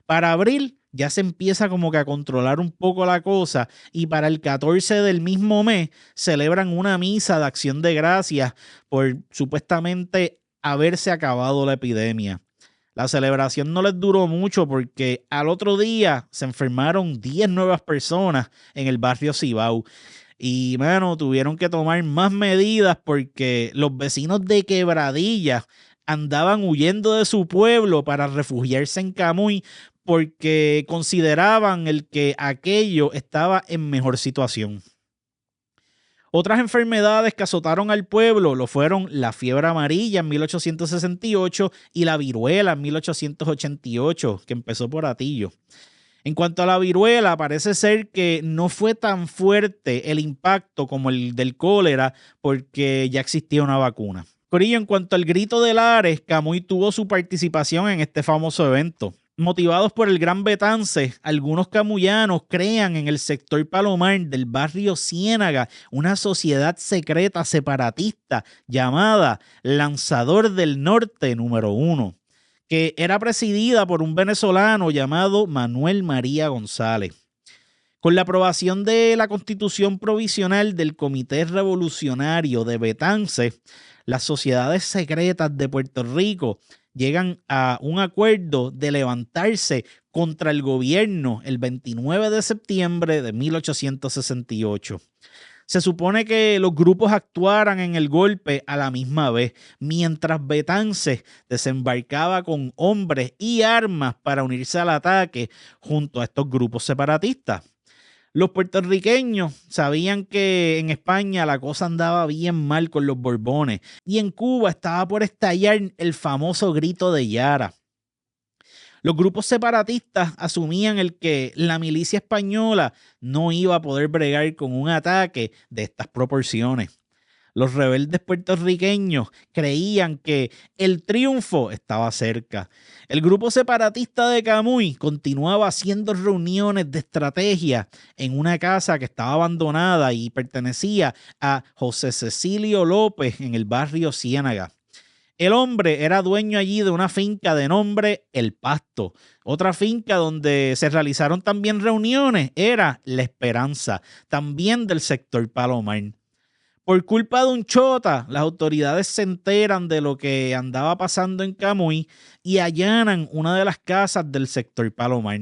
Para abril ya se empieza como que a controlar un poco la cosa y para el 14 del mismo mes celebran una misa de acción de gracias por supuestamente haberse acabado la epidemia. La celebración no les duró mucho porque al otro día se enfermaron 10 nuevas personas en el barrio Cibao. Y bueno, tuvieron que tomar más medidas porque los vecinos de Quebradilla andaban huyendo de su pueblo para refugiarse en Camuy porque consideraban que aquello estaba en mejor situación. Otras enfermedades que azotaron al pueblo lo fueron la fiebre amarilla en 1868 y la viruela en 1888, que empezó por Atillo. En cuanto a la viruela, parece ser que no fue tan fuerte el impacto como el del cólera porque ya existía una vacuna. Corillo, en cuanto al grito de Lares, Camuy tuvo su participación en este famoso evento. Motivados por el Gran Betance, algunos camuyanos crean en el sector Palomar del barrio Ciénaga una sociedad secreta separatista llamada Lanzador del Norte número 1, que era presidida por un venezolano llamado Manuel María González. Con la aprobación de la Constitución Provisional del Comité Revolucionario de Betance, las sociedades secretas de Puerto Rico llegan a un acuerdo de levantarse contra el gobierno el 29 de septiembre de 1868. Se supone que los grupos actuaran en el golpe a la misma vez, mientras Betance desembarcaba con hombres y armas para unirse al ataque junto a estos grupos separatistas. Los puertorriqueños sabían que en España la cosa andaba bien mal con los Borbones y en Cuba estaba por estallar el famoso grito de Yara. Los grupos separatistas asumían el que la milicia española no iba a poder bregar con un ataque de estas proporciones. Los rebeldes puertorriqueños creían que el triunfo estaba cerca. El grupo separatista de Camuy continuaba haciendo reuniones de estrategia en una casa que estaba abandonada y pertenecía a José Cecilio López en el barrio Ciénaga. El hombre era dueño allí de una finca de nombre El Pasto. Otra finca donde se realizaron también reuniones era La Esperanza, también del sector Palomar. Por culpa de un chota, las autoridades se enteran de lo que andaba pasando en Camuy y allanan una de las casas del sector Palomar,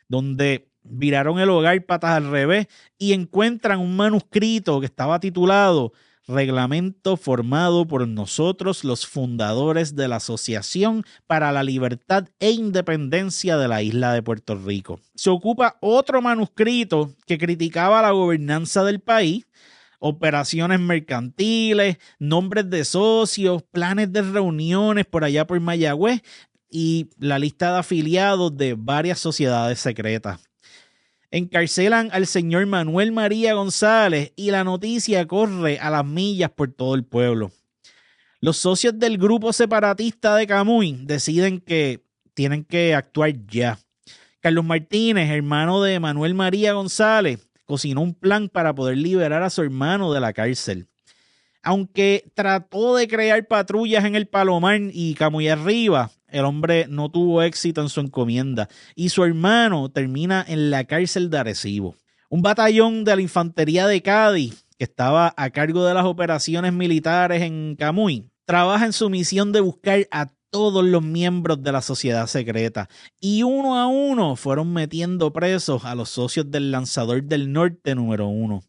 donde viraron el hogar patas al revés y encuentran un manuscrito que estaba titulado Reglamento formado por nosotros los fundadores de la Asociación para la Libertad e Independencia de la Isla de Puerto Rico. Se ocupa otro manuscrito que criticaba la gobernanza del país, operaciones mercantiles, nombres de socios, planes de reuniones por allá por Mayagüez y la lista de afiliados de varias sociedades secretas. Encarcelan al señor Manuel María González y la noticia corre a las millas por todo el pueblo. Los socios del grupo separatista de Camuy deciden que tienen que actuar ya. Carlos Martínez, hermano de Manuel María González, cocinó un plan para poder liberar a su hermano de la cárcel. Aunque trató de crear patrullas en el Palomar y Camuy arriba, el hombre no tuvo éxito en su encomienda y su hermano termina en la cárcel de Arecibo. Un batallón de la infantería de Cádiz, que estaba a cargo de las operaciones militares en Camuy, trabaja en su misión de buscar a todos los miembros de la sociedad secreta y uno a uno fueron metiendo presos a los socios del Lanzador del Norte número 1.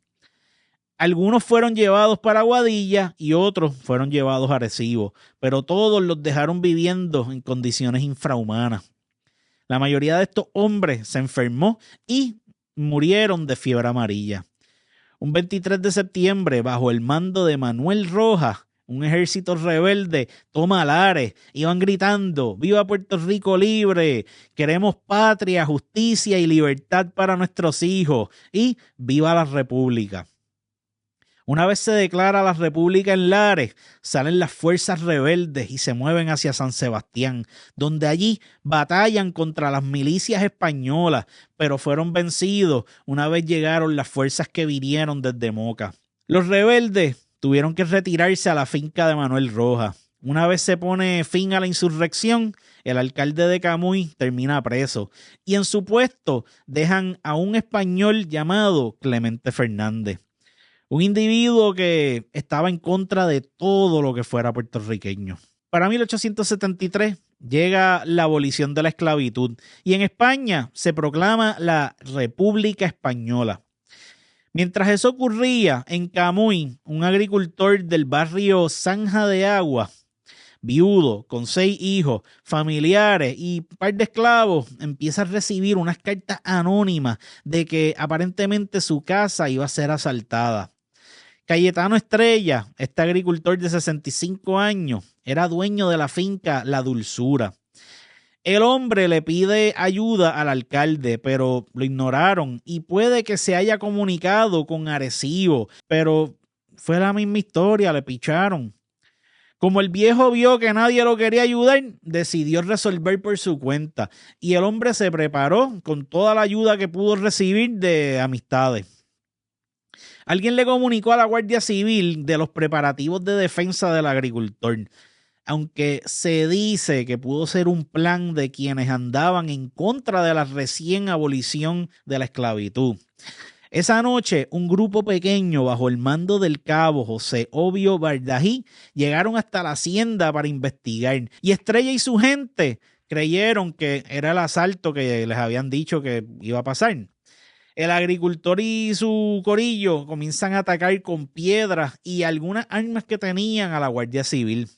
Algunos fueron llevados para Aguadilla y otros fueron llevados a Arecibo, pero todos los dejaron viviendo en condiciones infrahumanas. La mayoría de estos hombres se enfermó y murieron de fiebre amarilla. Un 23 de septiembre, bajo el mando de Manuel Rojas, un ejército rebelde toma Lares, iban gritando: ¡Viva Puerto Rico libre! ¡Queremos patria, justicia y libertad para nuestros hijos! Y ¡viva la República! Una vez se declara la República en Lares, salen las fuerzas rebeldes y se mueven hacia San Sebastián, donde allí batallan contra las milicias españolas, pero fueron vencidos una vez llegaron las fuerzas que vinieron desde Moca. Los rebeldes tuvieron que retirarse a la finca de Manuel Rojas. Una vez se pone fin a la insurrección, el alcalde de Camuy termina preso y en su puesto dejan a un español llamado Clemente Fernández. Un individuo que estaba en contra de todo lo que fuera puertorriqueño. Para 1873 llega la abolición de la esclavitud y en España se proclama la República Española. Mientras eso ocurría, en Camuy, un agricultor del barrio Zanja de Agua, viudo, con 6 hijos, familiares y un par de esclavos, empieza a recibir unas cartas anónimas de que aparentemente su casa iba a ser asaltada. Cayetano Estrella, este agricultor de 65 años, era dueño de la finca La Dulzura. El hombre le pide ayuda al alcalde, pero lo ignoraron y puede que se haya comunicado con Arecibo, pero fue la misma historia, le picharon. Como el viejo vio que nadie lo quería ayudar, decidió resolver por su cuenta y el hombre se preparó con toda la ayuda que pudo recibir de amistades. Alguien le comunicó a la Guardia Civil de los preparativos de defensa del agricultor, aunque se dice que pudo ser un plan de quienes andaban en contra de la recién abolición de la esclavitud. Esa noche, un grupo pequeño bajo el mando del cabo José Obio Bardají llegaron hasta la hacienda para investigar y Estrella y su gente creyeron que era el asalto que les habían dicho que iba a pasar. El agricultor y su corillo comienzan a atacar con piedras y algunas armas que tenían a la Guardia Civil.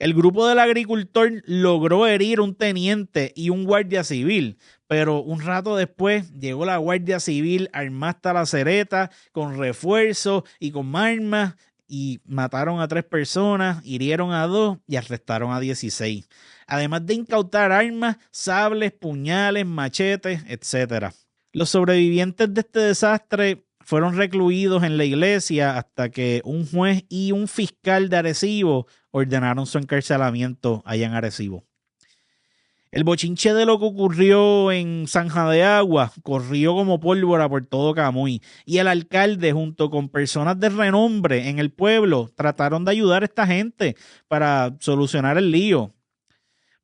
El grupo del agricultor logró herir a un teniente y un guardia civil, pero un rato después llegó la Guardia Civil armada hasta la cereta, con refuerzos y con armas, y mataron a 3 personas, hirieron a 2 y arrestaron a 16. Además de incautar armas, sables, puñales, machetes, etc. Los sobrevivientes de este desastre fueron recluidos en la iglesia hasta que un juez y un fiscal de Arecibo ordenaron su encarcelamiento allá en Arecibo. El bochinche de lo que ocurrió en Zanja de Agua corrió como pólvora por todo Camuy y el alcalde junto con personas de renombre en el pueblo trataron de ayudar a esta gente para solucionar el lío.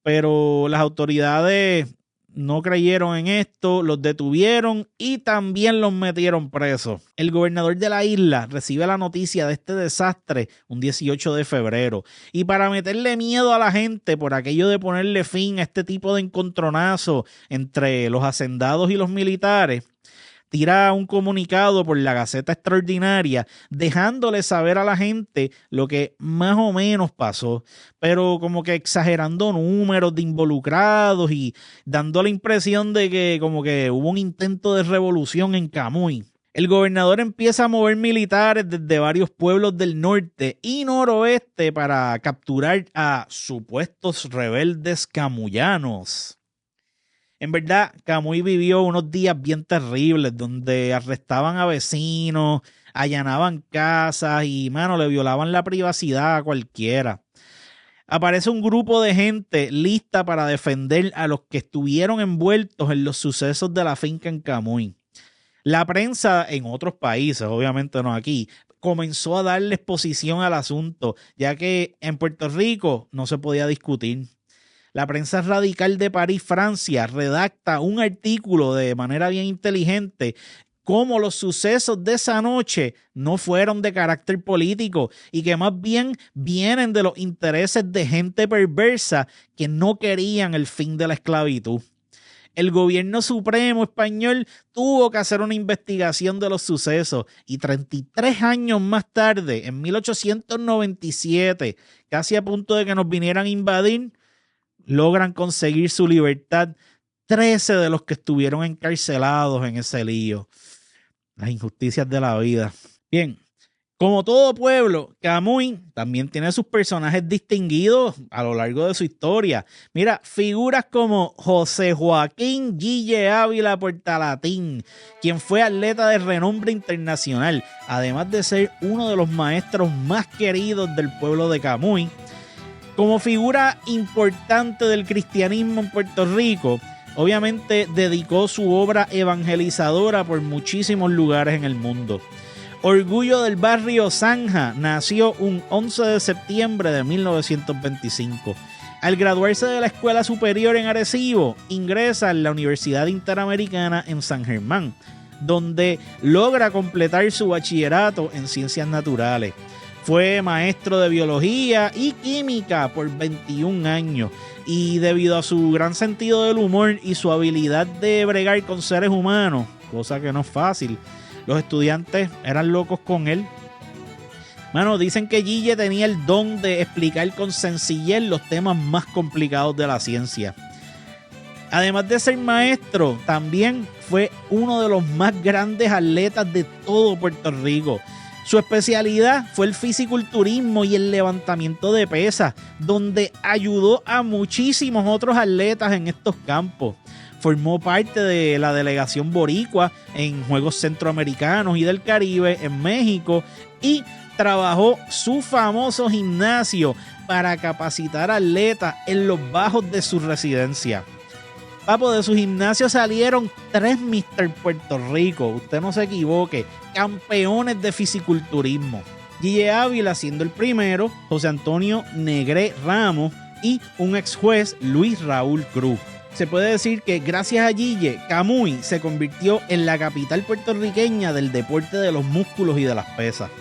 Pero las autoridades no creyeron en esto, los detuvieron y también los metieron presos. El gobernador de la isla recibe la noticia de este desastre un 18 de febrero y para meterle miedo a la gente por aquello de ponerle fin a este tipo de encontronazo entre los hacendados y los militares, tira un comunicado por la Gaceta Extraordinaria dejándole saber a la gente lo que más o menos pasó, pero como que exagerando números de involucrados y dando la impresión de que como que hubo un intento de revolución en Camuy. El gobernador empieza a mover militares desde varios pueblos del norte y noroeste para capturar a supuestos rebeldes camuyanos. En verdad, Camuy vivió unos días bien terribles donde arrestaban a vecinos, allanaban casas y, le violaban la privacidad a cualquiera. Aparece un grupo de gente lista para defender a los que estuvieron envueltos en los sucesos de la finca en Camuy. La prensa en otros países, obviamente no aquí, comenzó a darle exposición al asunto, ya que en Puerto Rico no se podía discutir. La prensa radical de París, Francia, redacta un artículo de manera bien inteligente cómo los sucesos de esa noche no fueron de carácter político y que más bien vienen de los intereses de gente perversa que no querían el fin de la esclavitud. El gobierno supremo español tuvo que hacer una investigación de los sucesos y 33 años más tarde, en 1897, casi a punto de que nos vinieran a invadir, logran conseguir su libertad 13 de los que estuvieron encarcelados en ese lío. Las injusticias de la vida. Bien, como todo pueblo, Camuy también tiene sus personajes distinguidos a lo largo de su historia. Mira, figuras como José Joaquín Gille Ávila Portalatín, quien fue atleta de renombre internacional, además de ser uno de los maestros más queridos del pueblo de Camuy. Como figura importante del cristianismo en Puerto Rico, obviamente dedicó su obra evangelizadora por muchísimos lugares en el mundo. Orgullo del barrio Zanja nació un 11 de septiembre de 1925. Al graduarse de la escuela superior en Arecibo, ingresa en la Universidad Interamericana en San Germán, donde logra completar su bachillerato en Ciencias Naturales. Fue maestro de biología y química por 21 años y debido a su gran sentido del humor y su habilidad de bregar con seres humanos, cosa que no es fácil, los estudiantes eran locos con él. Dicen que Gille tenía el don de explicar con sencillez los temas más complicados de la ciencia. Además de ser maestro, también fue uno de los más grandes atletas de todo Puerto Rico. Su especialidad fue el fisiculturismo y el levantamiento de pesas, donde ayudó a muchísimos otros atletas en estos campos. Formó parte de la delegación boricua en Juegos Centroamericanos y del Caribe en México y trabajó su famoso gimnasio para capacitar atletas en los bajos de su residencia. Papo, de su gimnasio salieron 3 Mr. Puerto Rico, usted no se equivoque, campeones de fisiculturismo. Gille Ávila siendo el primero, José Antonio Negré Ramos y un ex juez, Luis Raúl Cruz. Se puede decir que gracias a Gille, Camuy se convirtió en la capital puertorriqueña del deporte de los músculos y de las pesas.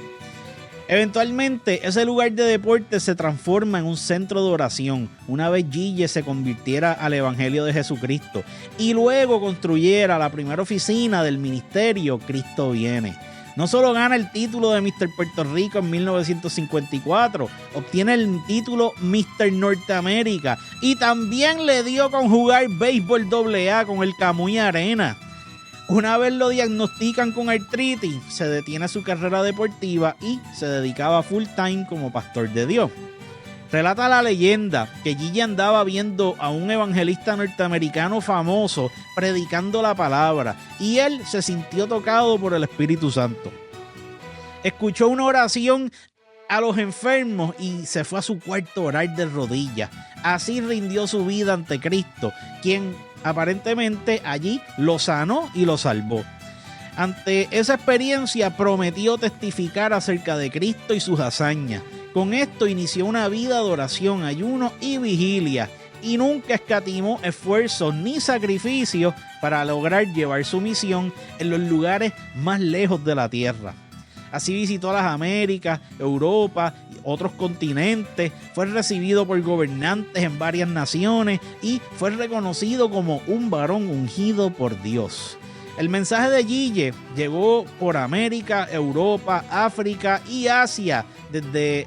Eventualmente, ese lugar de deporte se transforma en un centro de oración, una vez Gille se convirtiera al Evangelio de Jesucristo y luego construyera la primera oficina del ministerio Cristo Viene. No solo gana el título de Mr. Puerto Rico en 1954, obtiene el título Mr. Norteamérica y también le dio con jugar béisbol AA con el Camuy Arena. Una vez lo diagnostican con artritis, se detiene su carrera deportiva y se dedicaba full time como pastor de Dios. Relata la leyenda que Gille andaba viendo a un evangelista norteamericano famoso predicando la palabra y él se sintió tocado por el Espíritu Santo. Escuchó una oración a los enfermos y se fue a su cuarto a orar de rodillas. Así rindió su vida ante Cristo, quien aparentemente allí lo sanó y lo salvó. Ante esa experiencia prometió testificar acerca de Cristo y sus hazañas. Con esto inició una vida de oración, ayuno y vigilia y nunca escatimó esfuerzos ni sacrificios para lograr llevar su misión en los lugares más lejos de la tierra. Así visitó las Américas, Europa y otros continentes, fue recibido por gobernantes en varias naciones y fue reconocido como un varón ungido por Dios. El mensaje de Gille llegó por América, Europa, África y Asia desde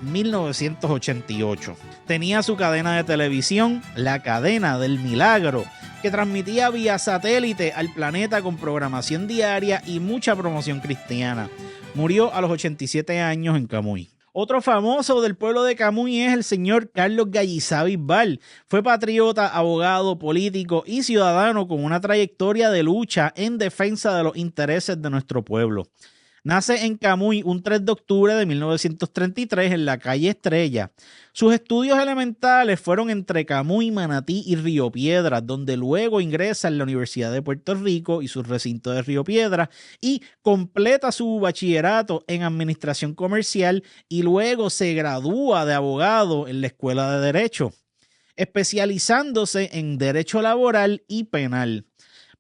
1988. Tenía su cadena de televisión, La Cadena del Milagro, que transmitía vía satélite al planeta con programación diaria y mucha promoción cristiana. Murió a los 87 años en Camuy. Otro famoso del pueblo de Camuy es el señor Carlos Gallizá Bisbal. Fue patriota, abogado, político y ciudadano con una trayectoria de lucha en defensa de los intereses de nuestro pueblo. Nace en Camuy un 3 de octubre de 1933 en la calle Estrella. Sus estudios elementales fueron entre Camuy, Manatí y Río Piedras, donde luego ingresa en la Universidad de Puerto Rico y su recinto de Río Piedras y completa su bachillerato en Administración Comercial y luego se gradúa de abogado en la Escuela de Derecho, especializándose en Derecho Laboral y Penal.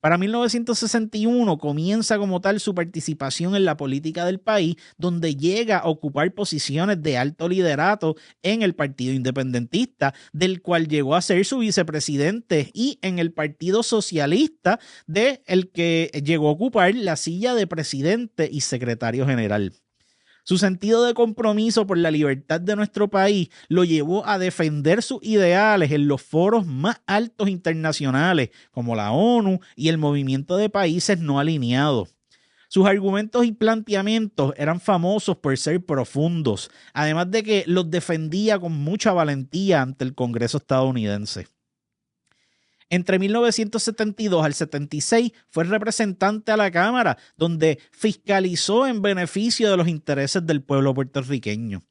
Para 1961 comienza como tal su participación en la política del país, donde llega a ocupar posiciones de alto liderato en el Partido Independentista, del cual llegó a ser su vicepresidente, y en el Partido Socialista, del que llegó a ocupar la silla de presidente y secretario general. Su sentido de compromiso por la libertad de nuestro país lo llevó a defender sus ideales en los foros más altos internacionales, como la ONU y el Movimiento de Países No Alineados. Sus argumentos y planteamientos eran famosos por ser profundos, además de que los defendía con mucha valentía ante el Congreso estadounidense. Entre 1972 al 76 fue representante a la Cámara, donde fiscalizó en beneficio de los intereses del pueblo puertorriqueño.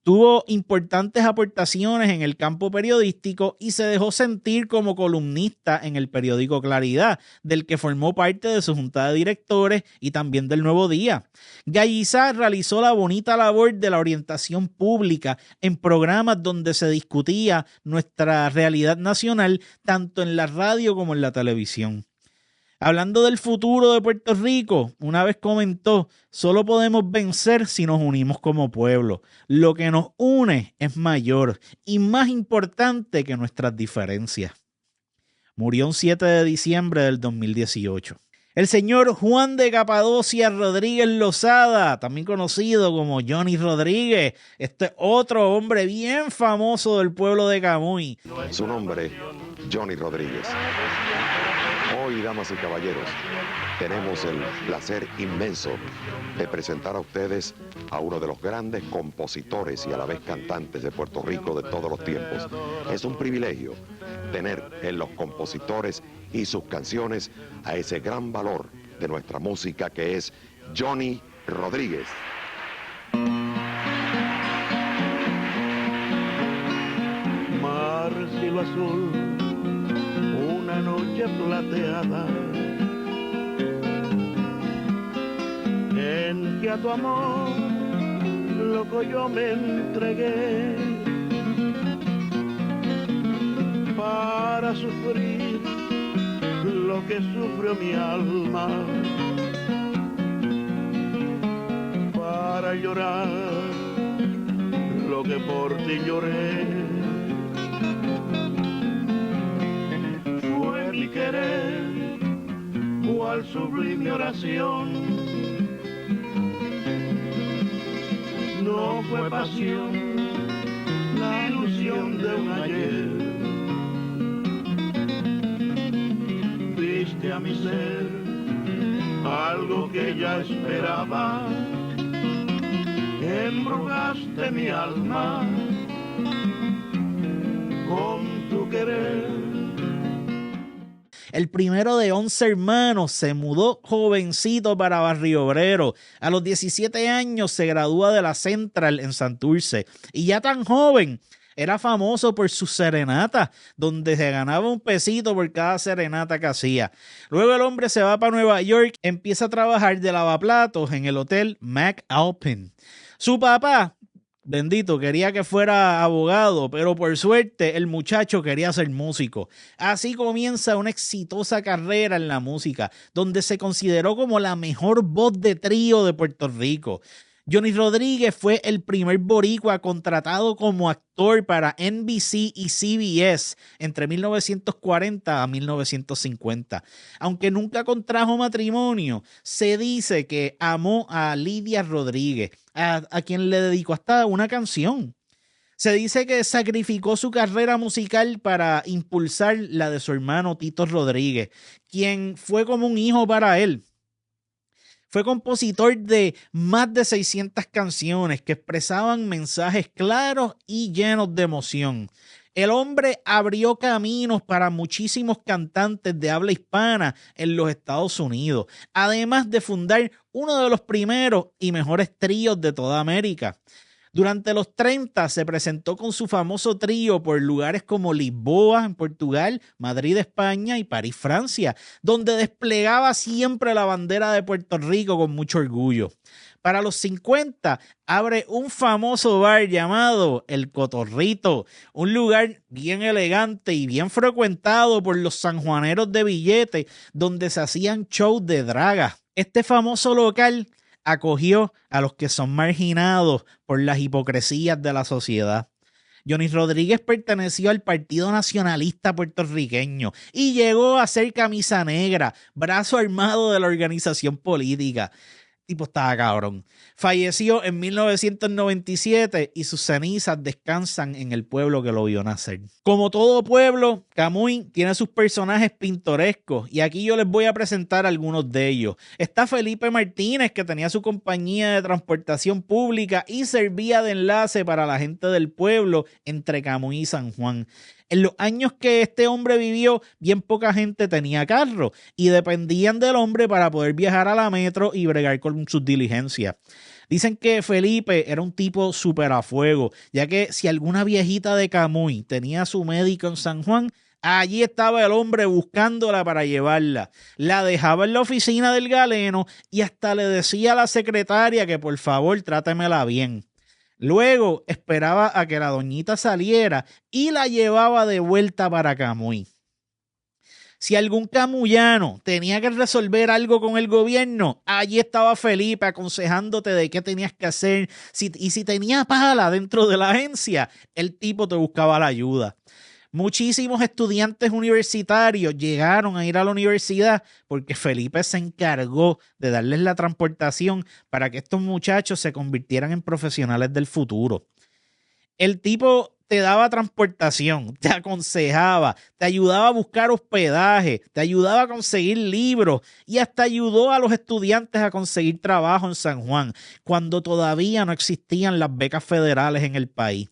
Tuvo importantes aportaciones en el campo periodístico y se dejó sentir como columnista en el periódico Claridad, del que formó parte de su junta de directores y también del Nuevo Día. Gallizá realizó la bonita labor de la orientación pública en programas donde se discutía nuestra realidad nacional, tanto en la radio como en la televisión. Hablando del futuro de Puerto Rico, una vez comentó: solo podemos vencer si nos unimos como pueblo. Lo que nos une es mayor y más importante que nuestras diferencias. Murió un 7 de diciembre del 2018. El señor Juan de Capadocia Rodríguez Lozada, también conocido como Johnny Rodríguez. Este es otro hombre bien famoso del pueblo de Camuy. Su nombre, Johnny Rodríguez. Hoy, damas y caballeros, tenemos el placer inmenso de presentar a ustedes a uno de los grandes compositores y a la vez cantantes de Puerto Rico de todos los tiempos. Es un privilegio tener en los compositores y sus canciones a ese gran valor de nuestra música que es Johnny Rodríguez. el cielo azul, una noche plateada, en que a tu amor loco yo me entregué, para sufrir lo que sufrió mi alma, para llorar lo que por ti lloré. Fue mi querer, cual sublime oración, no fue pasión, la ilusión de un ayer. Diste a mi ser algo que ya esperaba, embrujaste mi alma con tu querer. El primero de 11 hermanos se mudó jovencito para Barrio Obrero. A los 17 años se gradúa de la Central en Santurce. Y ya tan joven, era famoso por sus serenatas, donde se ganaba un pesito por cada serenata que hacía. Luego el hombre se va para Nueva York, empieza a trabajar de lavaplatos en el hotel McAlpin. Su papá, bendito, quería que fuera abogado, pero por suerte el muchacho quería ser músico. Así comienza una exitosa carrera en la música, donde se consideró como la mejor voz de trío de Puerto Rico. Johnny Rodríguez fue el primer boricua contratado como actor para NBC y CBS entre 1940 a 1950. Aunque nunca contrajo matrimonio, se dice que amó a Lidia Rodríguez, a quien le dedicó hasta una canción. Se dice que sacrificó su carrera musical para impulsar la de su hermano Tito Rodríguez, quien fue como un hijo para él. Fue compositor de más de 600 canciones que expresaban mensajes claros y llenos de emoción. El hombre abrió caminos para muchísimos cantantes de habla hispana en los Estados Unidos, además de fundar uno de los primeros y mejores tríos de toda América. Durante los 30 se presentó con su famoso trío por lugares como Lisboa, en Portugal, Madrid, España y París, Francia, donde desplegaba siempre la bandera de Puerto Rico con mucho orgullo. Para los 50 abre un famoso bar llamado El Cotorrito, un lugar bien elegante y bien frecuentado por los sanjuaneros de billete, donde se hacían shows de dragas. Este famoso local acogió a los que son marginados por las hipocresías de la sociedad. Johnny Rodríguez perteneció al Partido Nacionalista Puertorriqueño y llegó a ser camisa negra, brazo armado de la organización política. Tipo estaba cabrón. Falleció en 1997 y sus cenizas descansan en el pueblo que lo vio nacer. Como todo pueblo, Camuy tiene sus personajes pintorescos y aquí yo les voy a presentar algunos de ellos. Está Felipe Martínez, que tenía su compañía de transportación pública y servía de enlace para la gente del pueblo entre Camuy y San Juan. En los años que este hombre vivió, bien poca gente tenía carro y dependían del hombre para poder viajar a la metro y bregar con sus diligencias. Dicen que Felipe era un tipo súper a fuego, ya que si alguna viejita de Camuy tenía a su médico en San Juan, allí estaba el hombre buscándola para llevarla. La dejaba en la oficina del galeno y hasta le decía a la secretaria que por favor trátemela bien. Luego esperaba a que la doñita saliera y la llevaba de vuelta para Camuy. Si algún camuyano tenía que resolver algo con el gobierno, allí estaba Felipe aconsejándote de qué tenías que hacer. Y si tenía pala dentro de la agencia, el tipo te buscaba la ayuda. Muchísimos estudiantes universitarios llegaron a ir a la universidad porque Felipe se encargó de darles la transportación para que estos muchachos se convirtieran en profesionales del futuro. El tipo te daba transportación, te aconsejaba, te ayudaba a buscar hospedaje, te ayudaba a conseguir libros y hasta ayudó a los estudiantes a conseguir trabajo en San Juan, cuando todavía no existían las becas federales en el país.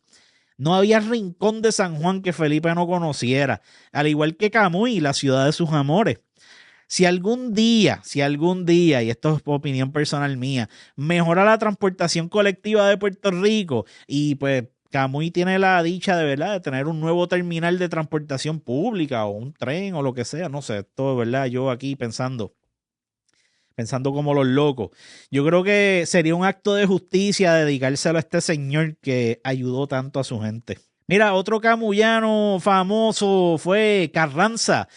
No había rincón de San Juan que Felipe no conociera, al igual que Camuy, la ciudad de sus amores. Si algún día, y esto es opinión personal mía, mejora la transportación colectiva de Puerto Rico y pues Camuy tiene la dicha de verdad de tener un nuevo terminal de transportación pública o un tren o lo que sea, no sé, todo de verdad, yo aquí pensando como los locos. Yo creo que sería un acto de justicia dedicárselo a este señor que ayudó tanto a su gente. Mira, otro camuyano famoso fue Carranza.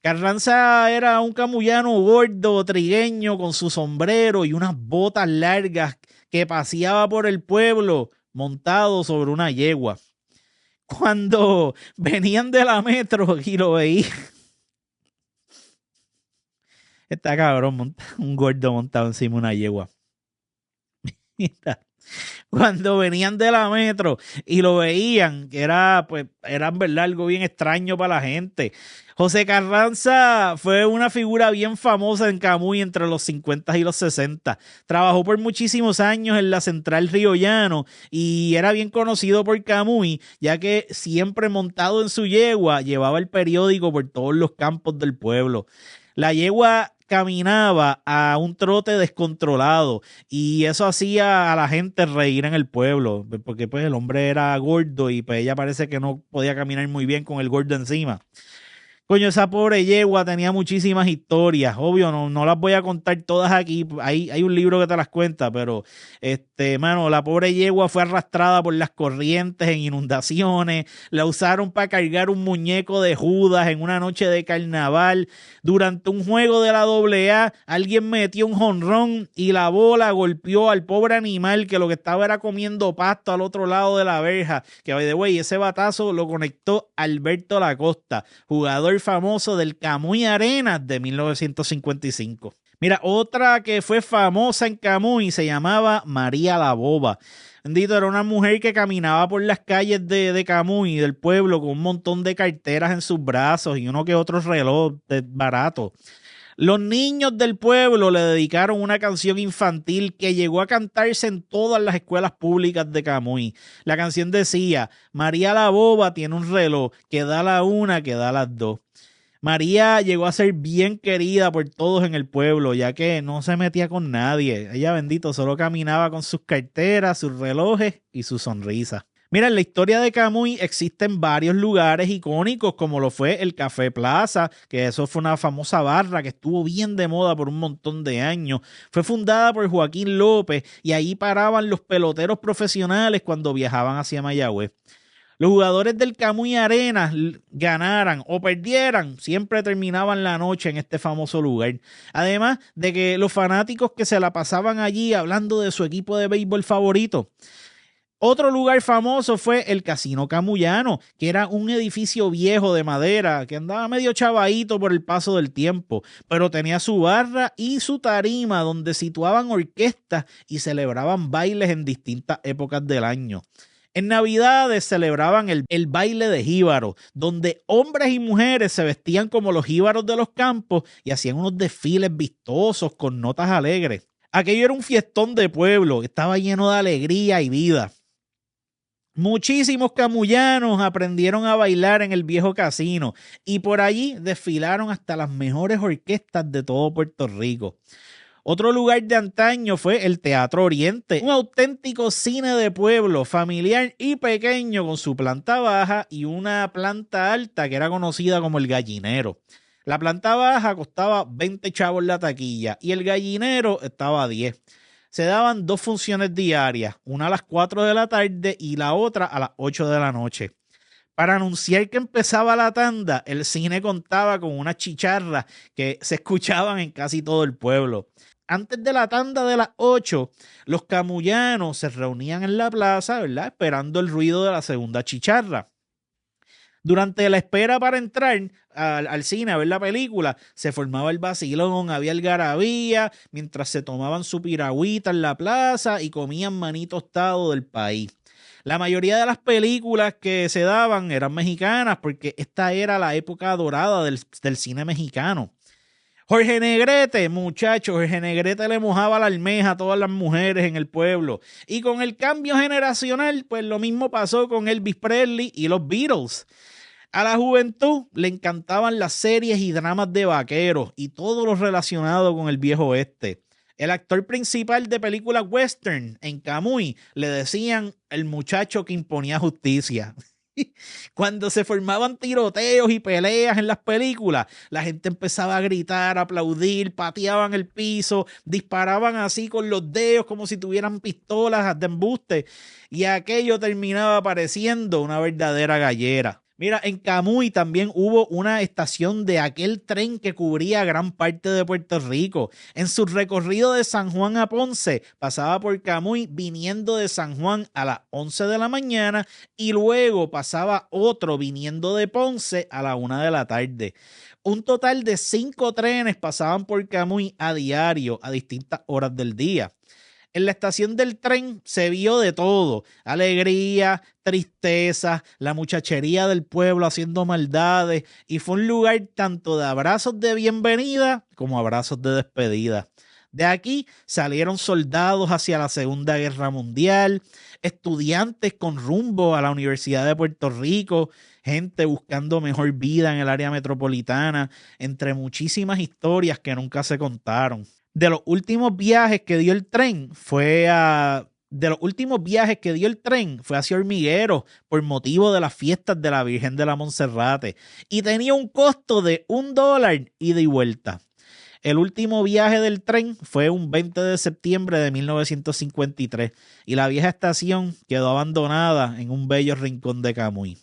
Carranza era un camuyano gordo, trigueño, con su sombrero y unas botas largas que paseaba por el pueblo montado sobre una yegua. Cuando venían de la metro y lo veían, está cabrón, un gordo montado encima de una yegua. Cuando venían de la metro y lo veían, que era en verdad algo bien extraño para la gente. José Carranza fue una figura bien famosa en Camuy entre los 50 y los 60. Trabajó por muchísimos años en la Central Río Llano y era bien conocido por Camuy, ya que siempre montado en su yegua llevaba el periódico por todos los campos del pueblo. La yegua caminaba a un trote descontrolado y eso hacía a la gente reír en el pueblo, porque pues el hombre era gordo y pues ella parece que no podía caminar muy bien con el gordo encima. Coño, esa pobre yegua tenía muchísimas historias. Obvio, no las voy a contar todas aquí. Hay un libro que te las cuenta, pero mano, la pobre yegua fue arrastrada por las corrientes en inundaciones. La usaron para cargar un muñeco de Judas en una noche de carnaval. Durante un juego de la AA, alguien metió un jonrón y la bola golpeó al pobre animal que lo que estaba era comiendo pasto al otro lado de la verja. Que, by the way, ese batazo lo conectó Alberto Lacosta, jugador famoso del Camuy Arenas de 1955. Mira, otra que fue famosa en Camuy se llamaba María la Boba. Bendito, era una mujer que caminaba por las calles de Camuy, del pueblo, con un montón de carteras en sus brazos y uno que otro reloj barato. Los niños del pueblo le dedicaron una canción infantil que llegó a cantarse en todas las escuelas públicas de Camuy. La canción decía: María la Boba tiene un reloj que da la una, que da las dos. María llegó a ser bien querida por todos en el pueblo, ya que no se metía con nadie. Ella, bendito, solo caminaba con sus carteras, sus relojes y su sonrisa. Mira, en la historia de Camuy existen varios lugares icónicos, como lo fue el Café Plaza, que eso fue una famosa barra que estuvo bien de moda por un montón de años. Fue fundada por Joaquín López y ahí paraban los peloteros profesionales cuando viajaban hacia Mayagüez. Los jugadores del Camuy Arenas ganaran o perdieran, siempre terminaban la noche en este famoso lugar. Además de que los fanáticos que se la pasaban allí hablando de su equipo de béisbol favorito. Otro lugar famoso fue el Casino Camuyano, que era un edificio viejo de madera que andaba medio chavadito por el paso del tiempo, pero tenía su barra y su tarima donde situaban orquestas y celebraban bailes en distintas épocas del año. En Navidades celebraban el baile de jíbaro, donde hombres y mujeres se vestían como los jíbaros de los campos y hacían unos desfiles vistosos con notas alegres. Aquello era un fiestón de pueblo, estaba lleno de alegría y vida. Muchísimos camuyanos aprendieron a bailar en el viejo casino y por allí desfilaron hasta las mejores orquestas de todo Puerto Rico. Otro lugar de antaño fue el Teatro Oriente, un auténtico cine de pueblo, familiar y pequeño, con su planta baja y una planta alta que era conocida como el Gallinero. La planta baja costaba 20 chavos la taquilla y el Gallinero estaba a 10. Se daban 2 funciones diarias, una a las 4 de la tarde y la otra a las 8 de la noche. Para anunciar que empezaba la tanda, el cine contaba con unas chicharras que se escuchaban en casi todo el pueblo. Antes de la tanda de las 8, los camuyanos se reunían en la plaza, ¿verdad?, esperando el ruido de la segunda chicharra. Durante la espera para entrar al cine a ver la película, se formaba el vacilón, había algarabía, mientras se tomaban su piragüita en la plaza y comían maní tostado del país. La mayoría de las películas que se daban eran mexicanas porque esta era la época dorada del cine mexicano. Jorge Negrete, muchachos, Jorge Negrete le mojaba la almeja a todas las mujeres en el pueblo. Y con el cambio generacional, pues lo mismo pasó con Elvis Presley y los Beatles. A la juventud le encantaban las series y dramas de vaqueros y todo lo relacionado con el viejo oeste. El actor principal de películas western en Camuy le decían el muchacho que imponía justicia. Cuando se formaban tiroteos y peleas en las películas, la gente empezaba a gritar, a aplaudir, pateaban el piso, disparaban así con los dedos como si tuvieran pistolas de embuste, y aquello terminaba pareciendo una verdadera gallera. Mira, en Camuy también hubo una estación de aquel tren que cubría gran parte de Puerto Rico. En su recorrido de San Juan a Ponce, pasaba por Camuy viniendo de San Juan a las 11 de la mañana y luego pasaba otro viniendo de Ponce a la 1 de la tarde. Un total de 5 trenes pasaban por Camuy a diario a distintas horas del día. En la estación del tren se vio de todo: alegría, tristeza, la muchachería del pueblo haciendo maldades, y fue un lugar tanto de abrazos de bienvenida como abrazos de despedida. De aquí salieron soldados hacia la Segunda Guerra Mundial, estudiantes con rumbo a la Universidad de Puerto Rico, gente buscando mejor vida en el área metropolitana, entre muchísimas historias que nunca se contaron. De los últimos viajes que dio el tren fue hacia Hormigueros por motivo de las fiestas de la Virgen de la Monserrate, y tenía un costo de $1 ida y vuelta. El último viaje del tren fue un 20 de septiembre de 1953 y la vieja estación quedó abandonada en un bello rincón de Camuy.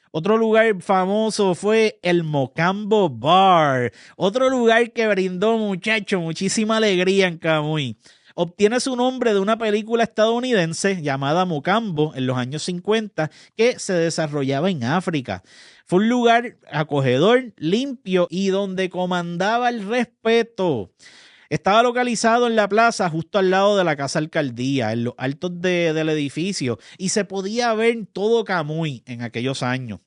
Otro lugar famoso fue el Mocambo Bar, otro lugar que brindó, muchachos, muchísima alegría en Camuy. Obtiene su nombre de una película estadounidense llamada Mocambo en los años 50 que se desarrollaba en África. Fue un lugar acogedor, limpio y donde comandaba el respeto. Estaba localizado en la plaza justo al lado de la Casa Alcaldía, en los altos del edificio, y se podía ver todo Camuy en aquellos años.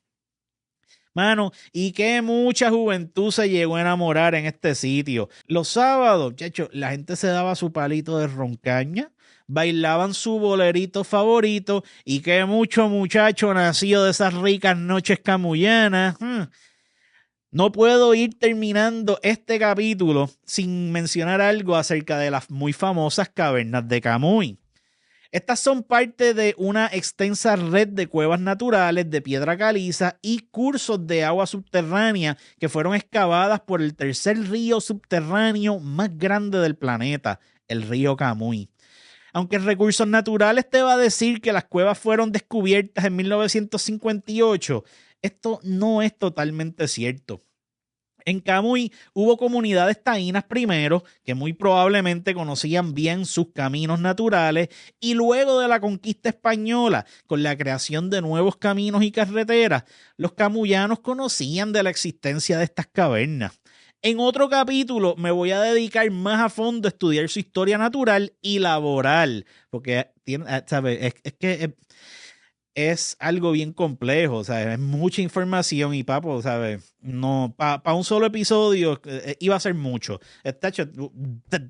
Mano, y que mucha juventud se llegó a enamorar en este sitio. Los sábados, chacho, la gente se daba su palito de roncaña, bailaban su bolerito favorito, y que mucho muchacho nacido de esas ricas noches camuyanas. No puedo ir terminando este capítulo sin mencionar algo acerca de las muy famosas cavernas de Camuy. Estas son parte de una extensa red de cuevas naturales de piedra caliza y cursos de agua subterránea que fueron excavadas por el tercer río subterráneo más grande del planeta, el río Camuy. Aunque Recursos Naturales te va a decir que las cuevas fueron descubiertas en 1958, esto no es totalmente cierto. En Camuy hubo comunidades taínas primero que muy probablemente conocían bien sus caminos naturales, y luego de la conquista española, con la creación de nuevos caminos y carreteras, los camuyanos conocían de la existencia de estas cavernas. En otro capítulo me voy a dedicar más a fondo a estudiar su historia natural y laboral, porque ¿sabes? Es que es algo bien complejo, ¿sabes? Es mucha información y papo, ¿sabes? No, para un solo episodio iba a ser mucho.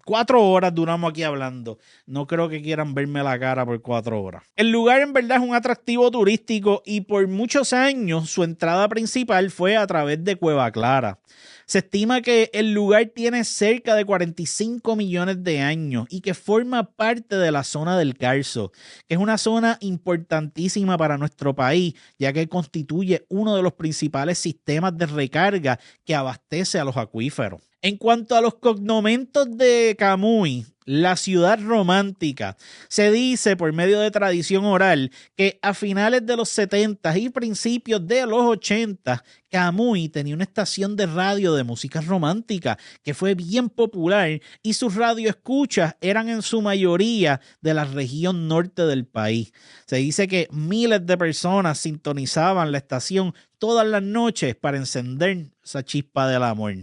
4 horas duramos aquí hablando. No creo que quieran verme la cara por 4 horas. El lugar en verdad es un atractivo turístico y por muchos años su entrada principal fue a través de Cueva Clara. Se estima que el lugar tiene cerca de 45 millones de años y que forma parte de la zona del Carso, que es una zona importantísima para nuestro país, ya que constituye uno de los principales sistemas de recarga que abastece a los acuíferos. En cuanto a los cognomentos de Camuy, la ciudad romántica, se dice por medio de tradición oral que a finales de los 70 y principios de los 80, Camuy tenía una estación de radio de música romántica que fue bien popular y sus radioescuchas eran en su mayoría de la región norte del país. Se dice que miles de personas sintonizaban la estación todas las noches para encender esa chispa del amor.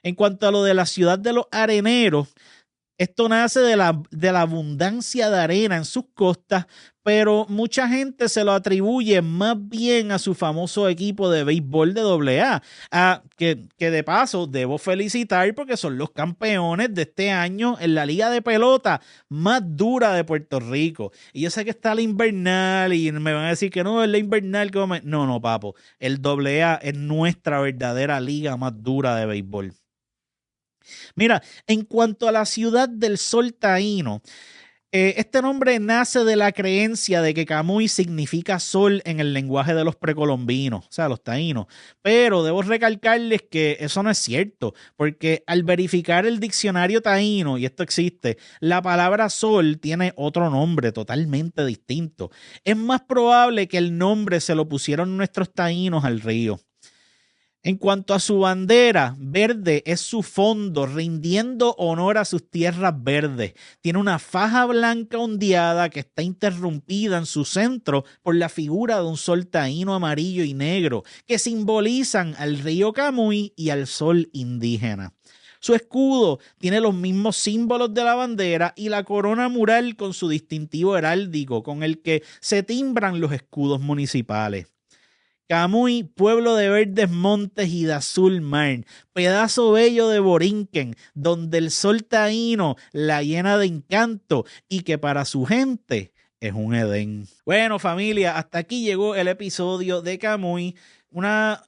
En cuanto a lo de la ciudad de los areneros, esto nace de la abundancia de arena en sus costas, pero mucha gente se lo atribuye más bien a su famoso equipo de béisbol de AA, que de paso debo felicitar porque son los campeones de este año en la liga de pelota más dura de Puerto Rico. Y yo sé que está la invernal y me van a decir que no es la invernal. No, papo, el AA es nuestra verdadera liga más dura de béisbol. Mira, en cuanto a la ciudad del sol taíno, este nombre nace de la creencia de que Camuy significa sol en el lenguaje de los precolombinos, o sea, los taínos. Pero debo recalcarles que eso no es cierto, porque al verificar el diccionario taíno, y esto existe, la palabra sol tiene otro nombre totalmente distinto. Es más probable que el nombre se lo pusieron nuestros taínos al río. En cuanto a su bandera, verde es su fondo, rindiendo honor a sus tierras verdes. Tiene una faja blanca ondeada que está interrumpida en su centro por la figura de un sol taíno amarillo y negro, que simbolizan al río Camuy y al sol indígena. Su escudo tiene los mismos símbolos de la bandera y la corona mural con su distintivo heráldico, con el que se timbran los escudos municipales. Camuy, pueblo de verdes montes y de azul mar, pedazo bello de Borinquen, donde el sol taíno la llena de encanto y que para su gente es un Edén. Bueno, familia, hasta aquí llegó el episodio de Camuy. Una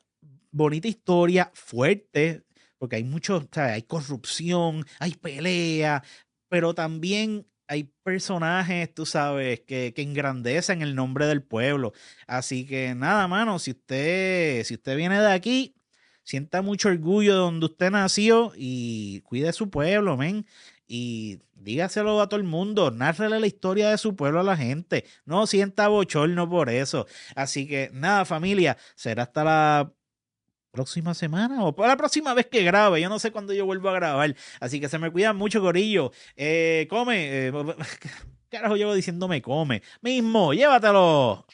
bonita historia, fuerte, porque hay mucho, ¿sabes? Hay corrupción, hay pelea, pero también hay personajes, tú sabes, que engrandecen el nombre del pueblo. Así que nada, mano, si usted viene de aquí, sienta mucho orgullo de donde usted nació y cuide su pueblo, men. Y dígaselo a todo el mundo, nárrele la historia de su pueblo a la gente. No sienta bochorno por eso. Así que nada, familia, será hasta la próxima semana o la próxima vez que grabe. Yo no sé cuándo yo vuelvo a grabar. Así que se me cuidan mucho, corillo. Come. Carajo, llevo diciéndome come. Mismo, llévatelo.